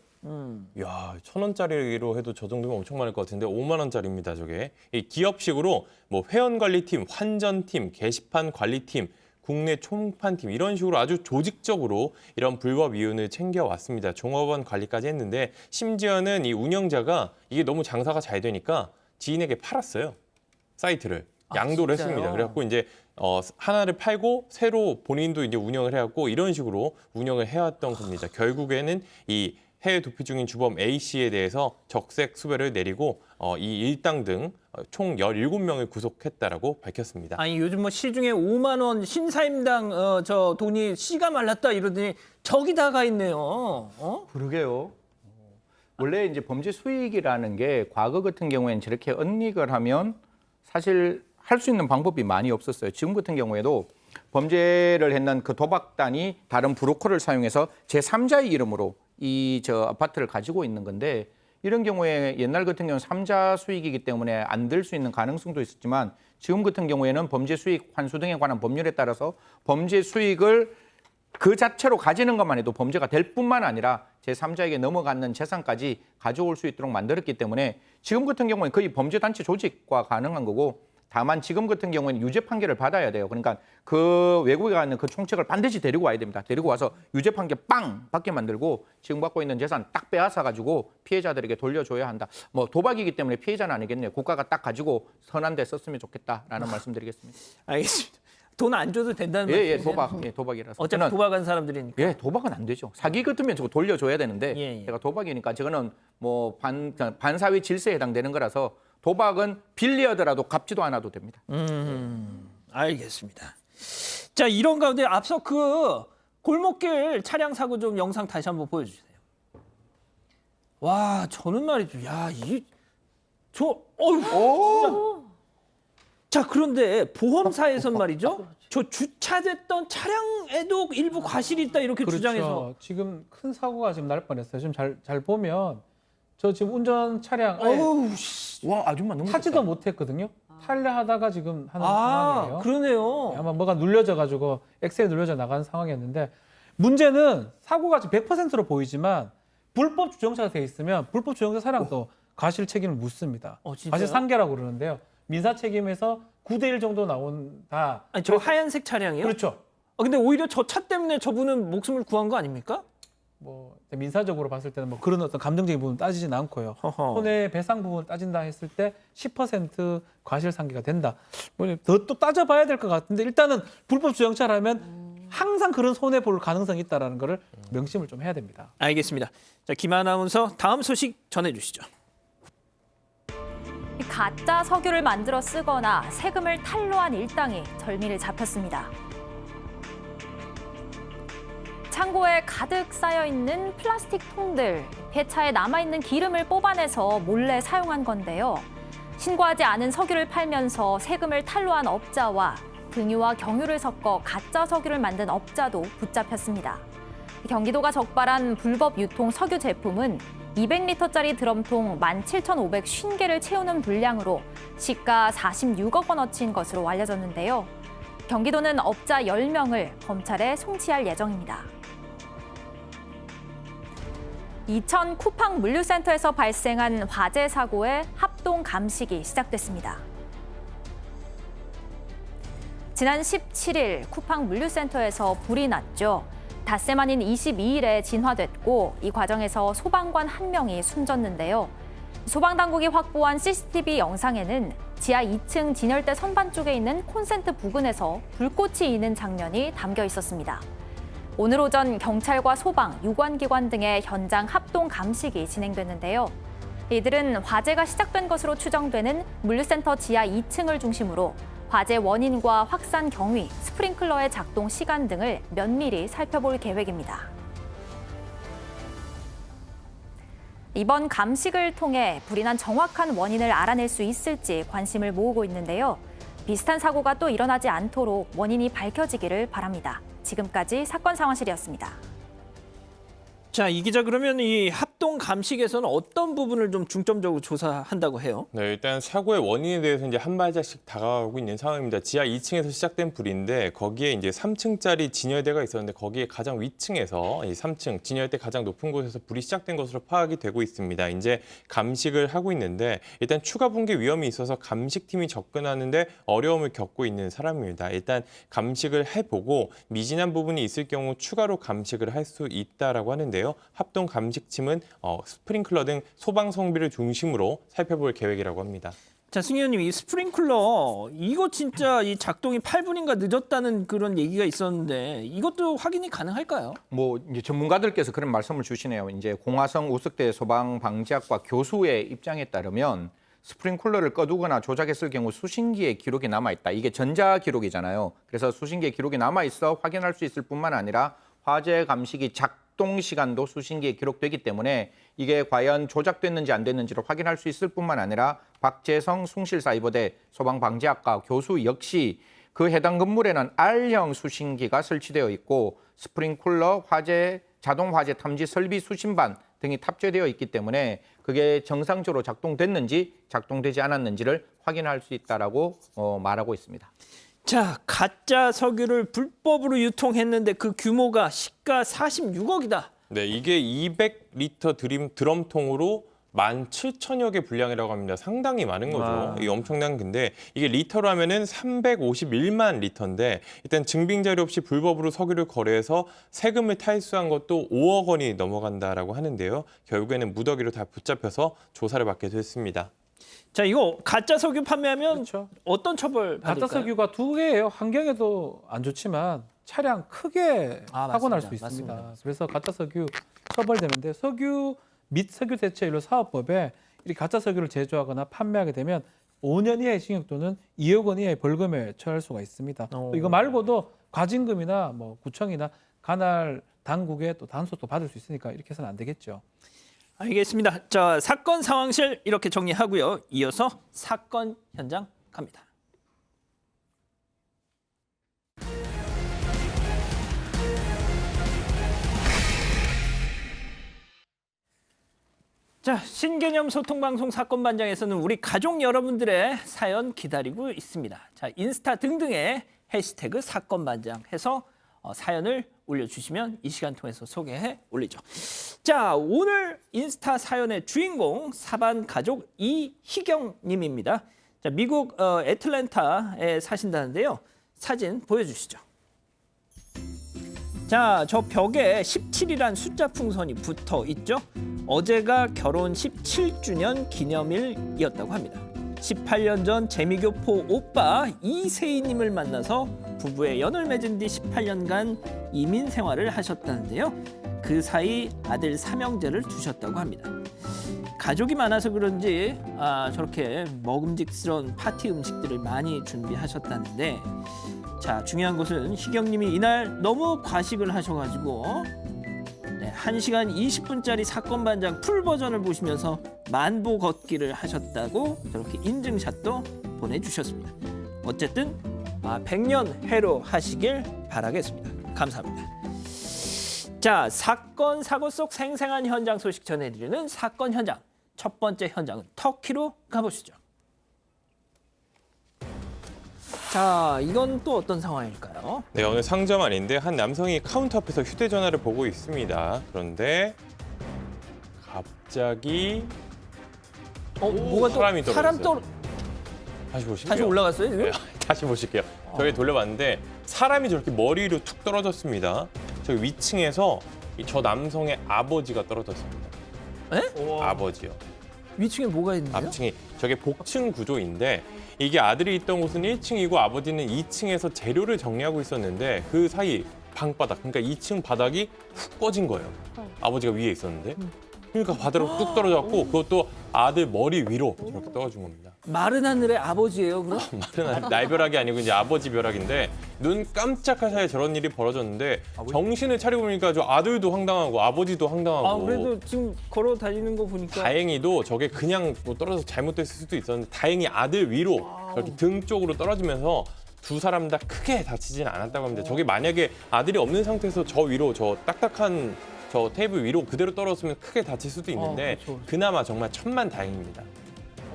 S3: 야, 1,000원짜리로 해도 저 정도면 엄청 많을 것 같은데 5만 원짜리입니다, 저게. 이 기업식으로 뭐 회원관리팀, 환전팀, 게시판 관리팀, 국내 총판팀 이런 식으로 아주 조직적으로 이런 불법 이윤을 챙겨왔습니다. 종업원 관리까지 했는데 심지어는 이 운영자가 이게 너무 장사가 잘 되니까 지인에게 팔았어요. 사이트를. 양도를
S1: 진짜요?
S3: 했습니다. 그래갖고 이제 하나를 팔고 새로 본인도 이제 운영을 해왔고 이런 식으로 운영을 해왔던 겁니다. 결국에는 이 해외 도피 중인 주범 A 씨에 대해서 적색 수배를 내리고 이 일당 등 총 17명을 구속했다라고 밝혔습니다.
S1: 아니 요즘 시중에 5만 원 신사임당 저 돈이 씨가 말랐다 이러더니 저기다가 있네요.
S6: 그러게요. 원래 이제 범죄 수익이라는 게 과거 같은 경우에는 저렇게 은닉을 하면 사실 할 수 있는 방법이 많이 없었어요. 지금 같은 경우에도 범죄를 했는 그 도박단이 다른 브로커를 사용해서 제3자의 이름으로 저 아파트를 가지고 있는 건데 이런 경우에 옛날 같은 경우는 3자 수익이기 때문에 안 될 수 있는 가능성도 있었지만 지금 같은 경우에는 범죄 수익 환수 등에 관한 법률에 따라서 범죄 수익을 그 자체로 가지는 것만 해도 범죄가 될 뿐만 아니라 제3자에게 넘어가는 재산까지 가져올 수 있도록 만들었기 때문에 지금 같은 경우는 거의 범죄단체 조직과 가능한 거고 다만 지금 같은 경우에는 유죄 판결을 받아야 돼요. 그러니까 그 외국에 가는 그 총책을 반드시 데리고 와야 됩니다. 데리고 와서 유죄 판결 빵 받게 만들고 지금 갖고 있는 재산 딱 빼앗아 가지고 피해자들에게 돌려줘야 한다. 뭐 도박이기 때문에 피해자는 아니겠네요. 국가가 딱 가지고 선한 데 썼으면 좋겠다라는 말씀드리겠습니다.
S1: 알겠습니다. 돈 안 줘도 된다는
S6: 예,
S1: 말씀이세요?
S6: 도박이라서.
S1: 어차피
S6: 저는
S1: 도박한 사람들이니까.
S6: 예, 도박은 안 되죠. 사기 같으면 저거 돌려줘야 되는데
S1: 예, 예.
S6: 제가 도박이니까 저거는 뭐 반사회 질서에 해당되는 거라서 도박은 빌리하더라도 갚지도 않아도 됩니다.
S1: 알겠습니다. 자, 이런 가운데 앞서 그 골목길 차량 사고 좀 영상 다시 한번 보여주세요. 와, 저는 말이죠. 야, 어휴. 자, 그런데 보험사에선 말이죠. 저 주차됐던 차량에도 일부 과실이 있다 이렇게 주장해서.
S5: 지금 큰 사고가 지금 날 뻔했어요. 지금 잘 보면 저 지금 운전 차량
S1: 어우, 씨.
S6: 와, 아줌마 너무
S5: 타지도 못했거든요. 탈려 하다가 지금 하는
S1: 아,
S5: 상황이에요.
S1: 그러네요.
S5: 아마 뭐가 눌려져가지고 엑셀이 눌려져 나가는 상황이었는데 문제는 사고가 지금 100%로 보이지만 불법 주정차가 돼 있으면 불법 주정차 차량도 과실 책임을 묻습니다.
S1: 진짜요?
S5: 과실 상계라고 그러는데요. 민사 책임에서 9대1 정도 나온다.
S1: 아니, 저 하얀색 차량이요?
S5: 그렇죠.
S1: 근데 오히려 저 차 때문에 저분은 목숨을 구한 거 아닙니까?
S5: 뭐 민사적으로 봤을 때는 뭐 그런 어떤 감정적인 부분 따지진 않고요.
S1: 허허.
S5: 손해배상 부분 따진다 했을 때 10% 과실상계가 된다. 뭐 더 또 따져봐야 될 것 같은데 일단은 불법 주정차라면 항상 그런 손해 볼 가능성이 있다라는 거를 명심을 좀 해야 됩니다.
S1: 알겠습니다. 자, 김 아나운서 다음 소식 전해주시죠.
S2: 가짜 석유를 만들어 쓰거나 세금을 탈루한 일당이 절미를 잡혔습니다. 창고에 가득 쌓여있는 플라스틱 통들, 폐차에 남아있는 기름을 뽑아내서 몰래 사용한 건데요. 신고하지 않은 석유를 팔면서 세금을 탈루한 업자와 등유와 경유를 섞어 가짜 석유를 만든 업자도 붙잡혔습니다. 경기도가 적발한 불법 유통 석유 제품은 200리터짜리 드럼통 17,550개를 채우는 분량으로 시가 46억 원어치인 것으로 알려졌는데요. 경기도는 업자 10명을 검찰에 송치할 예정입니다. 이천 쿠팡 물류센터에서 발생한 화재 사고의 합동 감식이 시작됐습니다. 지난 17일 쿠팡 물류센터에서 불이 났죠. 닷새 만인 22일에 진화됐고 이 과정에서 소방관 1명이 숨졌는데요. 소방당국이 확보한 CCTV 영상에는 지하 2층 진열대 선반 쪽에 있는 콘센트 부근에서 불꽃이 있는 장면이 담겨 있었습니다. 오늘 오전 경찰과 소방, 유관기관 등의 현장 합동 감식이 진행됐는데요. 이들은 화재가 시작된 것으로 추정되는 물류센터 지하 2층을 중심으로 화재 원인과 확산 경위, 스프링클러의 작동 시간 등을 면밀히 살펴볼 계획입니다. 이번 감식을 통해 불이 난 정확한 원인을 알아낼 수 있을지 관심을 모으고 있는데요. 비슷한 사고가 또 일어나지 않도록 원인이 밝혀지기를 바랍니다. 지금까지 사건 상황실이었습니다.
S1: 자, 이 기자 그러면 이 합동 감식에서는 어떤 부분을 좀 중점적으로 조사한다고 해요?
S3: 네, 일단 사고의 원인에 대해서 이제 한 발짝씩 다가가고 있는 상황입니다. 지하 2층에서 시작된 불인데 거기에 이제 3층짜리 진열대가 있었는데 거기에 가장 위층에서 이 3층 진열대 가장 높은 곳에서 불이 시작된 것으로 파악이 되고 있습니다. 이제 감식을 하고 있는데 일단 추가 붕괴 위험이 있어서 감식팀이 접근하는데 어려움을 겪고 있는 사람입니다. 일단 감식을 해보고 미진한 부분이 있을 경우 추가로 감식을 할 수 있다라고 하는데요. 합동 감식팀은 스프링클러 등 소방 성비를 중심으로 살펴볼 계획이라고 합니다.
S1: 자, 승 의원님, 이 스프링클러 이거 진짜 이 작동이 8분인가 늦었다는 그런 얘기가 있었는데 이것도 확인이 가능할까요?
S6: 뭐 이제 전문가들께서 그런 말씀을 주시네요. 이제 공화성 우석대 소방방지학과 교수의 입장에 따르면 스프링클러를 꺼두거나 조작했을 경우 수신기에 기록이 남아있다. 이게 전자 기록이잖아요. 그래서 수신기에 기록이 남아있어 확인할 수 있을 뿐만 아니라 화재 감식이 작동 시간도 수신기에 기록되기 때문에 이게 과연 조작됐는지 안 됐는지를 확인할 수 있을 뿐만 아니라 박재성 숭실사이버대 소방방지학과 교수 역시 그 해당 건물에는 R형 수신기가 설치되어 있고 스프링클러, 화재, 자동 화재 탐지 설비 수신반 등이 탑재되어 있기 때문에 그게 정상적으로 작동됐는지 작동되지 않았는지를 확인할 수 있다라고 말하고 있습니다.
S1: 자, 가짜 석유를 불법으로 유통했는데 그 규모가 시가 46억이다.
S3: 네, 이게 200리터 드럼통으로 17,000여 개 분량이라고 합니다. 상당히 많은 거죠.
S1: 와.
S3: 이 엄청난 근데 이게 리터로 하면은 351만 리터인데 일단 증빙 자료 없이 불법으로 석유를 거래해서 세금을 탈수한 것도 5억 원이 넘어간다라고 하는데요. 결국에는 무더기로 다 붙잡혀서 조사를 받게 됐습니다.
S1: 자, 이거 가짜 석유 판매하면
S5: 그렇죠.
S1: 어떤 처벌 받을까요?
S5: 가짜 석유가 두 개예요. 환경에도 안 좋지만 차량 크게
S1: 아,
S5: 사고 날 수
S1: 맞습니다.
S5: 있습니다.
S1: 맞습니다.
S5: 그래서 가짜 석유 처벌되는데 석유 및 석유 대체연료 사업법에 이렇게 가짜 석유를 제조하거나 판매하게 되면 5년 이하의 징역 또는 2억 원 이하의 벌금에 처할 수가 있습니다. 또 이거 말고도 과징금이나 뭐 구청이나 관할 당국에 또 단속도 받을 수 있으니까 이렇게 해서는 안 되겠죠.
S1: 알겠습니다. 자, 사건 상황실 이렇게 정리하고요. 이어서 사건 현장 갑니다. 자, 신개념 소통방송 사건반장에서는 우리 가족 여러분들의 사연 기다리고 있습니다. 자, 인스타 등등에 해시태그 사건반장 해서 사연을 올려주시면 이 시간 통해서 소개해 올리죠. 자, 오늘 인스타 사연의 주인공 사반 가족 이희경 님입니다. 자, 미국 애틀랜타에 사신다는데요. 사진 보여주시죠. 자, 저 벽에 17이란 숫자 풍선이 붙어 있죠. 어제가 결혼 17주년 기념일이었다고 합니다. 18년 전 재미교포 오빠 이세희님을 만나서 부부의 연을 맺은 뒤 18년간 이민 생활을 하셨다는데요. 그 사이 아들 삼형제를 두셨다고 합니다. 가족이 많아서 그런지 저렇게 먹음직스러운 파티 음식들을 많이 준비하셨다는데, 자, 중요한 것은 희경님이 이날 너무 과식을 하셔가지고 1시간 20분짜리 사건반장 풀 버전을 보시면서 만보 걷기를 하셨다고 저렇게 인증샷도 보내주셨습니다. 어쨌든 100년 해로 하시길 바라겠습니다. 감사합니다. 자, 사건 사고 속 생생한 현장 소식 전해드리는 사건 현장. 첫 번째 현장은 터키로 가보시죠. 자, 이건 또 어떤 상황일까요?
S3: 네, 어느 상점 안인데 한 남성이 카운터 앞에서 휴대전화를 보고 있습니다. 그런데 갑자기
S1: 뭐가 또
S3: 사람이
S1: 사람
S3: 떨어졌어요.
S1: 또
S3: 다시 보실게요.
S1: 다시 올라갔어요 지금?
S3: 네, 다시 보실게요. 저기 돌려봤는데 사람이 저렇게 머리 위로 툭 떨어졌습니다. 저기 위층에서 저 남성의 아버지가 떨어졌습니다.
S1: 에?
S3: 아버지요.
S1: 위층에 뭐가 있는데요?
S3: 앞층이 저게 복층 구조인데 이게 아들이 있던 곳은 1층이고 아버지는 2층에서 재료를 정리하고 있었는데 그 사이 방바닥, 그러니까 2층 바닥이 훅 꺼진 거예요. 아버지가 위에 있었는데. 그러니까 바다로 뚝 떨어졌고 그것도 아들 머리 위로 저렇게 떨어진 겁니다.
S1: 마른 하늘의 아버지예요, 그럼?
S3: 말은 날벼락이 아니고 이제 아버지 벼락인데 눈 깜짝할 사이에 저런 일이 벌어졌는데 정신을 차리고 보니까 저 아들도 황당하고 아버지도 황당하고
S1: 그래도 지금 걸어 다니는 거 보니까
S3: 다행히도 저게 그냥 뭐 떨어져서 잘못됐을 수도 있었는데 다행히 아들 위로 저렇게 등 쪽으로 떨어지면서 두 사람 다 크게 다치지는 않았다고 합니다. 저게 만약에 아들이 없는 상태에서 저 위로 저 딱딱한 저 테이블 위로 그대로 떨어졌으면 크게 다칠 수도 있는데
S1: 그렇죠.
S3: 그나마 정말 천만다행입니다.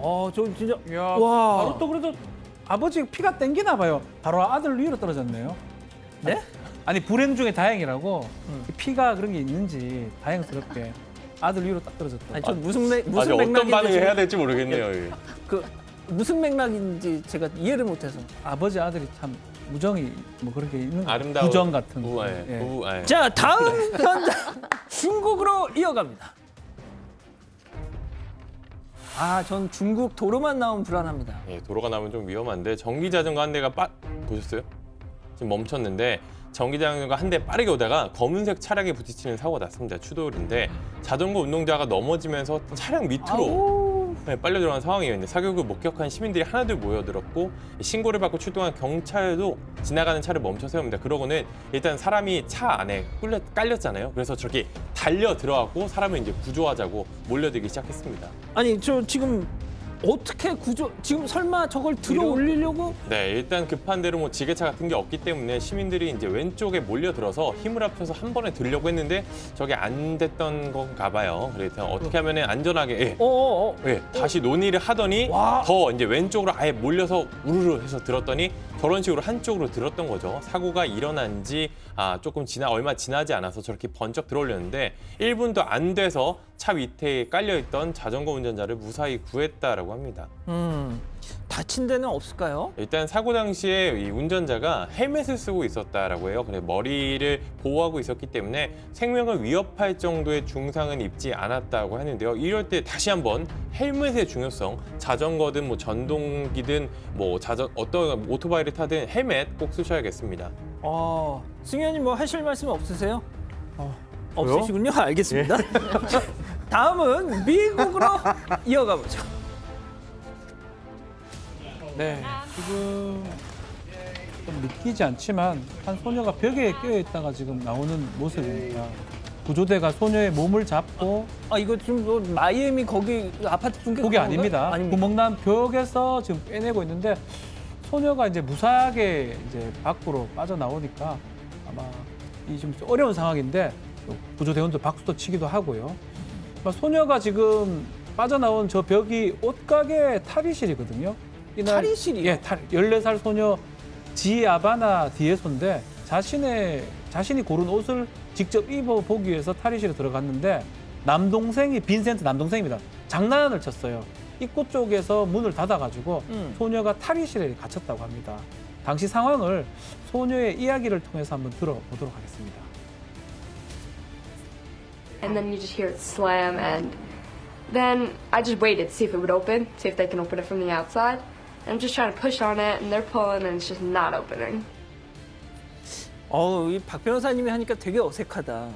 S1: 저 진짜
S5: 야,
S1: 와.
S5: 바로 또 그래도 아버지 피가 땡기나 봐요. 바로 아들 위로 떨어졌네요.
S1: 네?
S5: 아니 불행 중에 다행이라고 피가 그런 게 있는지 다행스럽게 아들 위로 딱 떨어졌다.
S1: 아니, 저 무슨
S3: 아직
S1: 맥락인지
S3: 어떤 반응을
S1: 지금
S3: 해야 될지 모르겠네요. 이게.
S1: 그 무슨 맥락인지 제가 이해를 못해서.
S5: 아버지 아들이 참 우정이 뭐 그런 게 있는 거
S3: 아름다운
S5: 우정 같은 거.
S3: 우아해.
S5: 예.
S3: 우아해.
S1: 자, 다음 현장 중국으로 이어갑니다. 전 중국 도로만 나오면 불안합니다.
S3: 예, 도로가 나면 좀 위험한데 전기 자전거 한 대가 보셨어요? 지금 멈췄는데 전기 자전거 한 대 빠르게 오다가 검은색 차량에 부딪히는 사고가 났습니다. 추돌인데 자전거 운동자가 넘어지면서 차량 밑으로 빨려 들어간 상황이었는데 사격을 목격한 시민들이 하나둘 모여들었고 신고를 받고 출동한 경찰도 지나가는 차를 멈춰 세웁니다. 그러고는 일단 사람이 차 안에 깔렸잖아요. 그래서 저렇게 달려 들어갔고 사람을 이제 구조하자고 몰려들기 시작했습니다.
S1: 아니, 저 지금 어떻게 지금 설마 저걸 들어 올리려고?
S3: 네, 일단 급한 대로 뭐 지게차 같은 게 없기 때문에 시민들이 이제 왼쪽에 몰려들어서 힘을 합쳐서 한 번에 들려고 했는데 저게 안 됐던 건가 봐요. 그래서 어떻게 하면 안전하게 다시 논의를 하더니
S1: 와.
S3: 더 이제 왼쪽으로 아예 몰려서 우르르 해서 들었더니 저런 식으로 한쪽으로 들었던 거죠. 사고가 일어난 지 조금 얼마 지나지 않아서 저렇게 번쩍 들어올렸는데 1분도 안 돼서 차 밑에 깔려있던 자전거 운전자를 무사히 구했다라고 합니다.
S1: 다친 데는 없을까요?
S3: 일단 사고 당시에 이 운전자가 헬멧을 쓰고 있었다라고 해요. 그래 머리를 보호하고 있었기 때문에 생명을 위협할 정도의 중상은 입지 않았다고 하는데요. 이럴 때 다시 한번 헬멧의 중요성, 자전거든 뭐 전동기든 뭐 어떤 오토바이를 타든 헬멧 꼭 쓰셔야겠습니다.
S1: 승현님 뭐 하실 말씀 없으세요?
S5: 저요?
S1: 없으시군요. 알겠습니다. 다음은 미국으로 이어가 보죠.
S5: 네, 지금 좀 믿기지 않지만 한 소녀가 벽에 끼어 있다가 지금 나오는 모습입니다. 구조대가 소녀의 몸을 잡고
S1: 이거 지금 뭐 마이애미 거기 아파트 중계
S5: 그게 아닙니다.
S1: 아닙니다.
S5: 구멍난 벽에서 지금 빼내고 있는데 소녀가 이제 무사하게 이제 밖으로 빠져나오니까 아마 이 좀 어려운 상황인데 또 구조대원들 박수도 치기도 하고요. 소녀가 지금 빠져나온 저 벽이 옷가게 탈의실이거든요.
S1: 탈의실이요?
S5: 예, 14살 소녀 지아바나 디에소인데 자신이 고른 옷을 직접 입어보기 위해서 탈의실에 들어갔는데 남동생이 빈센트 남동생입니다. 장난을 쳤어요. 입구 쪽에서 문을 닫아가지고 소녀가 탈의실에 갇혔다고 합니다. 당시 상황을 소녀의 이야기를 통해서 한번 들어보도록 하겠습니다.
S8: And then you just hear it slam, and then I just waited to see if it would open, see if they can open it from the outside. And I'm just trying to push on it, and they're pulling, and it's just not opening.
S1: 이 박 변호사님이 하니까 되게 어색하다.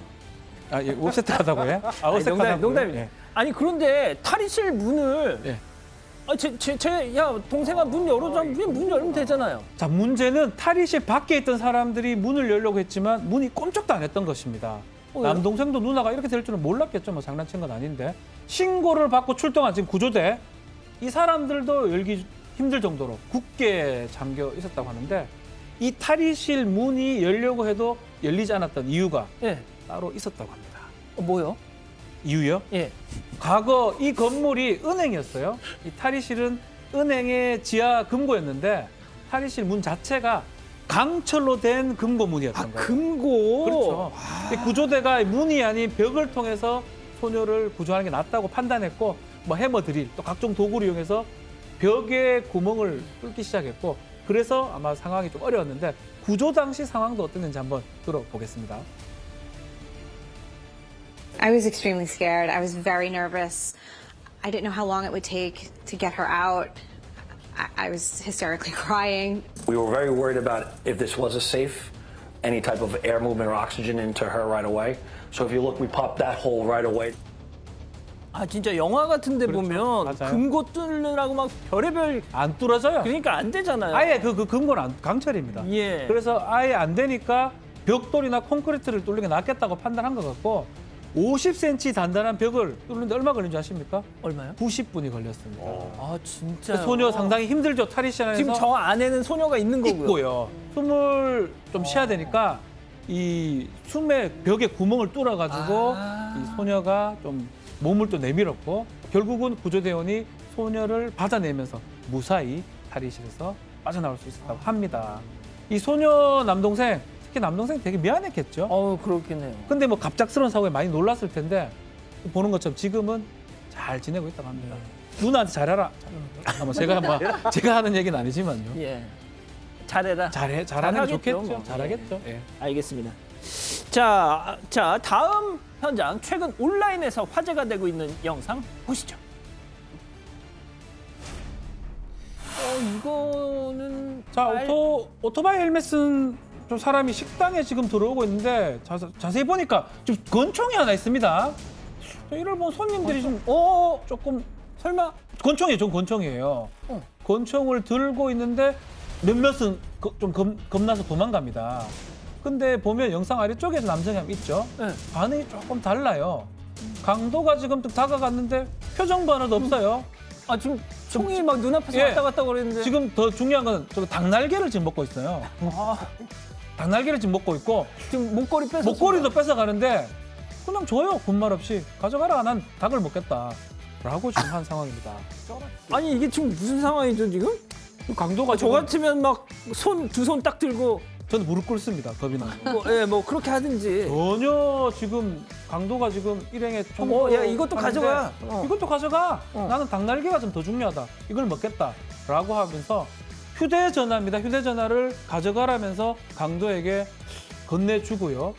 S5: 예, 어색하다고 해? 어색하다고요?
S1: 농담입니다.
S5: 예.
S1: 아니 그런데 탈의실 문을
S5: 예.
S1: 야 동생아 문 열어줘. 문 열면 되잖아요.
S5: 자, 문제는 탈의실 밖에 있던 사람들이 문을 열려고 했지만 문이 꼼짝도 안 했던 것입니다. 남동생도 누나가 이렇게 될 줄은 몰랐겠죠. 뭐 장난친 건 아닌데. 신고를 받고 출동한 지금 구조대. 이 사람들도 열기 힘들 정도로 굳게 잠겨 있었다고 하는데 이 탈의실 문이 열려고 해도 열리지 않았던 이유가
S1: 예.
S5: 따로 있었다고 합니다.
S1: 뭐요?
S5: 이유요?
S1: 예.
S5: 과거 이 건물이 은행이었어요. 이 탈의실은 은행의 지하 금고였는데 탈의실 문 자체가 강철로 된 금고문이었던 거예요.
S1: 금고.
S5: 그렇죠. 이 구조대가 문이 아닌 벽을 통해서 소녀를 구조하는 게 낫다고 판단했고 뭐 해머 드릴 또 각종 도구를 이용해서 벽에 구멍을 뚫기 시작했고 그래서 아마 상황이 좀 어려웠는데 구조 당시 상황도 어땠는지 한번 들어보겠습니다.
S9: I was extremely scared. I was very nervous. I didn't know how long it would take to get her out. I was hysterically crying.
S10: We were very worried about if this was a safe, any type of air movement or oxygen into her right away. So if you look, we popped that hole right away.
S1: 진짜 영화 같은데
S5: 그렇죠.
S1: 보면
S5: 맞아요.
S1: 금고 뚫느라고 막 별의별
S5: 안 뚫어져요.
S1: 그러니까 안 되잖아요.
S5: 아예 그 금고는 강철입니다.
S1: 예.
S5: 그래서 아예 안 되니까 벽돌이나 콘크리트를 뚫는 게 낫겠다고 판단한 것 같고 50cm 단단한 벽을 뚫는데 얼마 걸린 줄 아십니까?
S1: 얼마요?
S5: 90분이 걸렸습니다.
S1: 진짜.
S5: 소녀 상당히 힘들죠. 탈의실 안에서
S1: 지금 저 안에는 소녀가 있는 거고요.
S5: 있고요. 숨을 좀 쉬어야 되니까 이 숨에 벽에 구멍을 뚫어가지고 이 소녀가 좀 몸을 또 내밀었고 결국은 구조대원이 소녀를 받아내면서 무사히 탈의실에서 빠져나올 수 있었다고 합니다. 이 소녀 남동생, 특히 남동생 되게 미안했겠죠.
S1: 그렇겠네요.
S5: 근데 뭐 갑작스러운 사고에 많이 놀랐을 텐데 보는 것처럼 지금은 잘 지내고 있다고 합니다. 누나한테 잘해라. 아마 제가 하는 얘기는 아니지만요.
S1: 예. 잘해라.
S5: 잘하는 게
S1: 잘하겠죠,
S5: 좋겠죠.
S1: 뭐.
S5: 잘하겠죠. 예.
S1: 알겠습니다. 자, 다음 현장 최근 온라인에서 화제가 되고 있는 영상 보시죠. 이거는
S5: 자, 오토바이 헬멧 쓴 좀 사람이 식당에 지금 들어오고 있는데 자세히 보니까 지금 권총이 하나 있습니다. 자, 이를 보면 손님들이 좀 조금 설마 권총이에요. 좀 권총이에요. 권총을 들고 있는데 몇몇은 좀 겁나서 도망갑니다. 근데 보면 영상 아래쪽에도 남성이 한 명 있죠.
S1: 네.
S5: 반응이 조금 달라요. 강도가 지금 딱 다가갔는데 표정 변화도 없어요.
S1: 지금 총이 막 눈앞에서
S5: 예.
S1: 왔다 갔다 그러는데
S5: 지금 더 중요한 건 저 닭날개를 지금 먹고 있어요. 닭날개를 지금 먹고 있고
S1: 지금 목걸이 뺏어
S5: 목걸이도 뺏어가는데 그냥 줘요. 군말 없이 가져가라. 난 닭을 먹겠다. 라고 지금 한 상황입니다.
S1: 아니 이게 지금 무슨 상황이죠 지금?
S5: 강도가
S1: 저 같으면 막 두 손 딱 들고
S5: 저는 무릎 꿇습니다. 겁이 나요.
S1: 뭐 그렇게 하든지.
S5: 전혀 지금 강도가 지금 일행에
S1: 야 이것도 가져가.
S5: 이것도 가져가. 나는 닭날개가 좀 더 중요하다. 이걸 먹겠다라고 하면서 휴대전화입니다. 휴대전화를 가져가라면서 강도에게 건네주고요.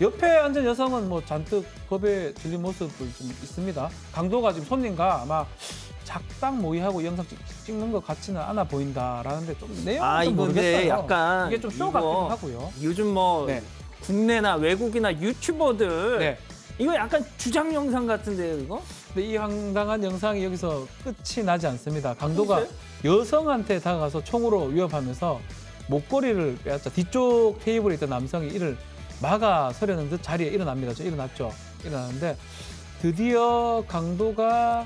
S5: 옆에 앉은 여성은 뭐 잔뜩 겁에 질린 모습도 좀 있습니다. 강도가 지금 손님과 아마 작당 모의하고 영상 찍는 것 같지는 않아 보인다라는데 좀 내용은 좀
S1: 이건데
S5: 모르겠어요.
S1: 약간
S5: 이게 좀 쇼
S1: 이거
S5: 같기도 하고요.
S1: 요즘 뭐
S5: 네.
S1: 국내나 외국이나 유튜버들
S5: 네.
S1: 이거 약간 주장 영상 같은데요, 이거?
S5: 근데 이 황당한 영상이 여기서 끝이 나지 않습니다. 강도가
S1: 글쎄요?
S5: 여성한테 다가가서 총으로 위협하면서 목걸이를 빼앗자 뒤쪽 테이블에 있던 남성이 이를 막아서려는 듯 자리에 일어납니다. 일어났죠. 일어나는데 드디어 강도가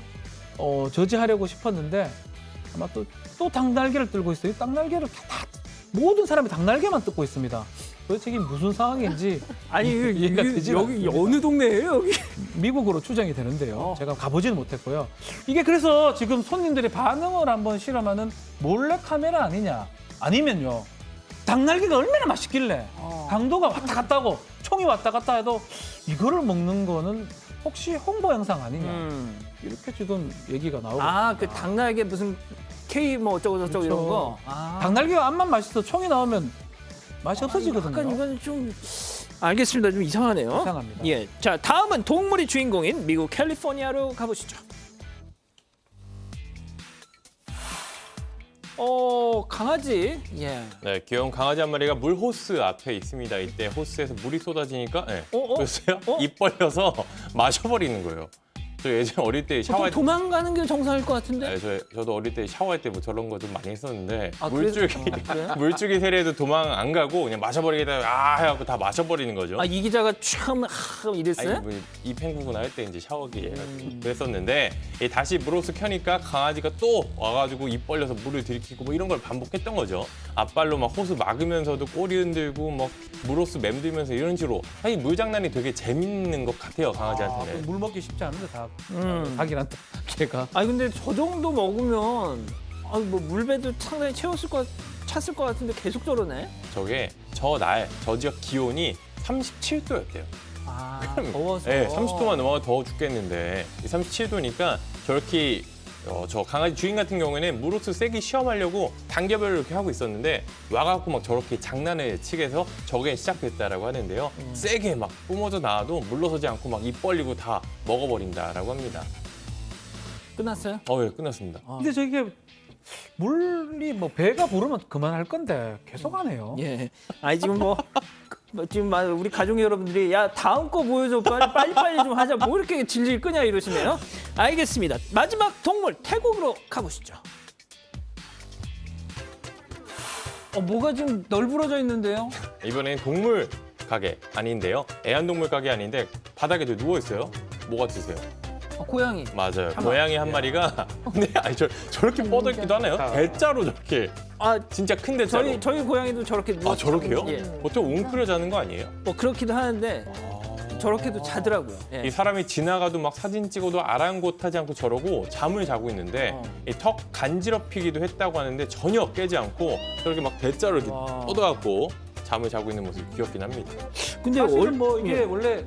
S5: 저지하려고 싶었는데 아마 또 닭날개를 들고 있어요. 이 닭날개를 다 모든 사람이 닭날개만 뜯고 있습니다. 도대체 이게 무슨 상황인지
S1: 아니
S5: 이해가 되지
S1: 여기
S5: 않습니다.
S1: 어느 동네예요, 여기?
S5: 미국으로 추정이 되는데요. 제가 가보지는 못했고요. 이게 그래서 지금 손님들이 반응을 한번 실험하는 몰래 카메라 아니냐? 아니면요. 닭날개가 얼마나 맛있길래 강도가 왔다 갔다 하고 총이 왔다 갔다 해도 이거를 먹는 거는 혹시 홍보 영상 아니냐? 이렇게 지금 얘기가 나오고
S1: 그 닭날개 무슨 K 뭐 어쩌고 저쩌고
S5: 그렇죠.
S1: 이런 거.
S5: 닭날개가 암만 맛있어 총이 나오면 맛이 없어지거든요.
S1: 약간 이건 좀 알겠습니다. 좀 이상하네요.
S5: 이상합니다.
S1: 예. 자, 다음은 동물이 주인공인 미국 캘리포니아로 가보시죠. 강아지. 예.
S3: 네, 귀여운 강아지 한 마리가 물 호스 앞에 있습니다. 이때 호스에서 물이 쏟아지니까 보셨어요? 입 벌려서 마셔버리는 거예요. 저 예전 어릴 때
S1: 보통
S3: 샤워할 때
S1: 도망가는 게 정상일 것 같은데.
S3: 네, 저도 어릴 때 샤워할 때 뭐 저런 거 좀 많이 했었는데
S1: 그래요?
S3: 물줄기 세례도 도망 안 가고 그냥 마셔버리겠다 해갖고 다 마셔버리는 거죠.
S1: 이 기자가 참 이랬어요?
S3: 아니, 입 헹구거나 할 때 이제 샤워기 해가지고 그랬었는데 다시 물호스 켜니까 강아지가 또 와가지고 입 벌려서 물을 들이키고 뭐 이런 걸 반복했던 거죠. 앞발로 막 호스 막으면서도 꼬리 흔들고 막 물호스 맴들면서 이런 식으로 사실 물 장난이 되게 재밌는 것 같아요, 강아지한테는.
S5: 물 먹기 쉽지 않은데 닭이란 개가.
S1: 근데 저 정도 먹으면 뭐 물배도 상당히 찼을 것 같은데 계속 저러네.
S3: 저게 저 지역 기온이 37도였대요.
S1: 더워서.
S3: 네, 30도만 넘어가 더워 죽겠는데 37도니까 저렇게 저 강아지 주인 같은 경우에는 물호스 세기 시험하려고 단계별로 이렇게 하고 있었는데 와갖고 막 저렇게 장난을 치게 해서 저게 시작됐다라고 하는데요. 세게 막 뿜어져 나와도 물러서지 않고 막 입 벌리고 다 먹어버린다라고 합니다.
S1: 끝났어요?
S3: 예, 끝났습니다.
S5: 근데 저게 물이 뭐 배가 부르면 그만할 건데 계속 하네요.
S1: 예. 지금 지금 우리 가족 여러분들이 야 다음 거 보여줘 빨리 좀 하자 뭐 이렇게 질질 끄냐 이러시네요. 알겠습니다. 마지막 동물 태국으로 가보시죠. 뭐가 지금 널브러져 있는데요?
S3: 이번엔 동물 가게 아닌데요. 애완동물 가게 아닌데 바닥에 누워 있어요. 뭐 같으세요?
S1: 고양이.
S3: 맞아요. 고양이 한 마리가 근데 저렇게 뻗어 있기도 하나요? 대자로 저렇게. 진짜 큰 대자로.
S1: 저희 고양이도 저렇게 누워.
S3: 저렇게요?
S1: 예.
S3: 보통 웅크려 자는 거 아니에요?
S1: 그렇기도 하는데 저렇게도 자더라고요. 예.
S3: 이 사람이 지나가도 막 사진 찍어도 아랑곳하지 않고 저러고 잠을 자고 있는데 이 턱 간지럽히기도 했다고 하는데 전혀 깨지 않고 저렇게 막 대자로 이렇게 뻗어갖고 잠을 자고 있는 모습이 귀엽긴 합니다.
S5: 근데 사실은 뭐 이게 원래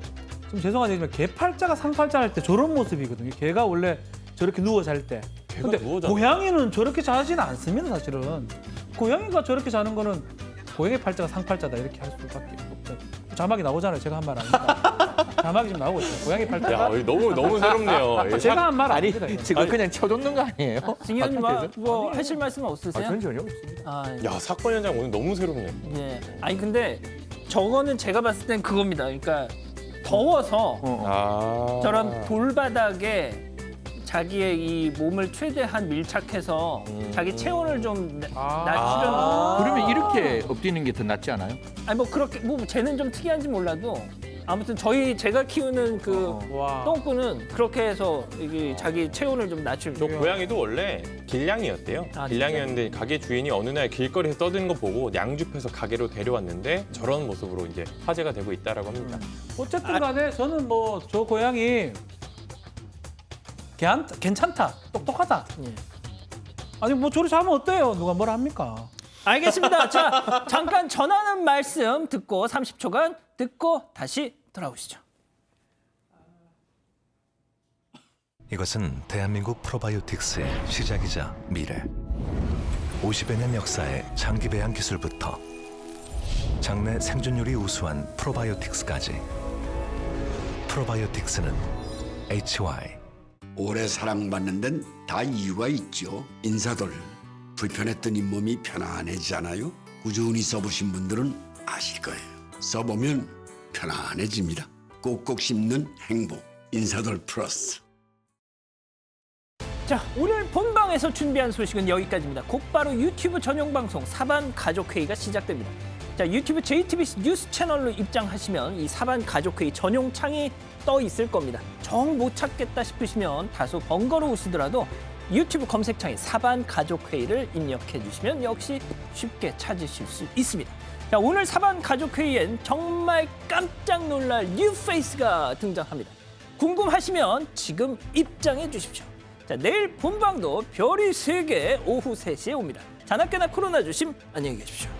S5: 좀 죄송하지만 개팔자가 상팔자 할 때 저런 모습이거든요. 개가 원래 저렇게 누워 잘 때. 근데
S3: 누워 자요?
S5: 고양이는 저렇게 자지는 않습니다, 사실은. 고양이가 저렇게 자는 거는 고양이 팔자가 상팔자다 이렇게 할 수밖에 없죠. 자막이 나오잖아요. 제가 한 말 아닙니다. 자막이 좀 나오고 있어요. 고양이 팔자가.
S3: 너무 새롭네요.
S5: 제가 한 말 아닙니다. 이거.
S6: 지금 그냥 쳐놓는 거 아니에요?
S1: 승현님 뭐 하실 말씀 없으세요?
S6: 전 전혀 없습니다.
S3: 야, 사건 현장 오늘 너무 새롭네요.
S1: 예. 근데 저거는 제가 봤을 땐 그겁니다. 그러니까 더워서 저런 돌바닥에 자기의 이 몸을 최대한 밀착해서 자기 체온을 좀 낮추려는.
S6: 그러면 이렇게 엎드리는 게 더 낫지 않아요?
S1: 뭐 그렇게 쟤는 좀 특이한지 몰라도 아무튼 제가 키우는 그 똥꾸는 그렇게 해서 이게 자기 체온을 좀 낮추려고.
S3: 저 고양이도 원래 길냥이였대요. 길냥이였는데 가게 주인이 어느 날 길거리에서 떠드는 거 보고 양줍해서 가게로 데려왔는데 저런 모습으로 이제 화제가 되고 있다라고 합니다.
S5: 어쨌든 간에 저는 뭐 저 고양이 괜찮다, 똑똑하다. 아니 뭐 저리 자면 어때요? 누가 뭘 합니까?
S1: 알겠습니다. 자, 잠깐 전하는 말씀 듣고 30초간 듣고 다시 돌아오시죠.
S11: 이것은 대한민국 프로바이오틱스의 시작이자 미래. 50여 년 역사의 장기 배양 기술부터 장내 생존율이 우수한 프로바이오틱스까지. 프로바이오틱스는 HY.
S12: 오래 사랑받는 데는 다 이유가 있죠. 인사들 불편했던 잇몸이 편안해지잖아요. 꾸준히 써보신 분들은 아실 거예요. 써보면 편안해집니다. 꼭꼭 씹는 행복. 인사들 플러스.
S1: 자, 오늘 본방에서 준비한 소식은 여기까지입니다. 곧바로 유튜브 전용 방송 사반 가족회의가 시작됩니다. 자, 유튜브 JTBC 뉴스 채널로 입장하시면 이 사반 가족회의 전용 창이 떠 있을 겁니다. 정 못 찾겠다 싶으시면 다소 번거로우시더라도 유튜브 검색창에 사반 가족회의를 입력해 주시면 역시 쉽게 찾으실 수 있습니다. 자, 오늘 사반 가족회의엔 정말 깜짝 놀랄 뉴페이스가 등장합니다. 궁금하시면 지금 입장해 주십시오. 자, 내일 본방도 별이 3개 오후 3시에 옵니다. 자나깨나 코로나 조심, 안녕히 계십시오.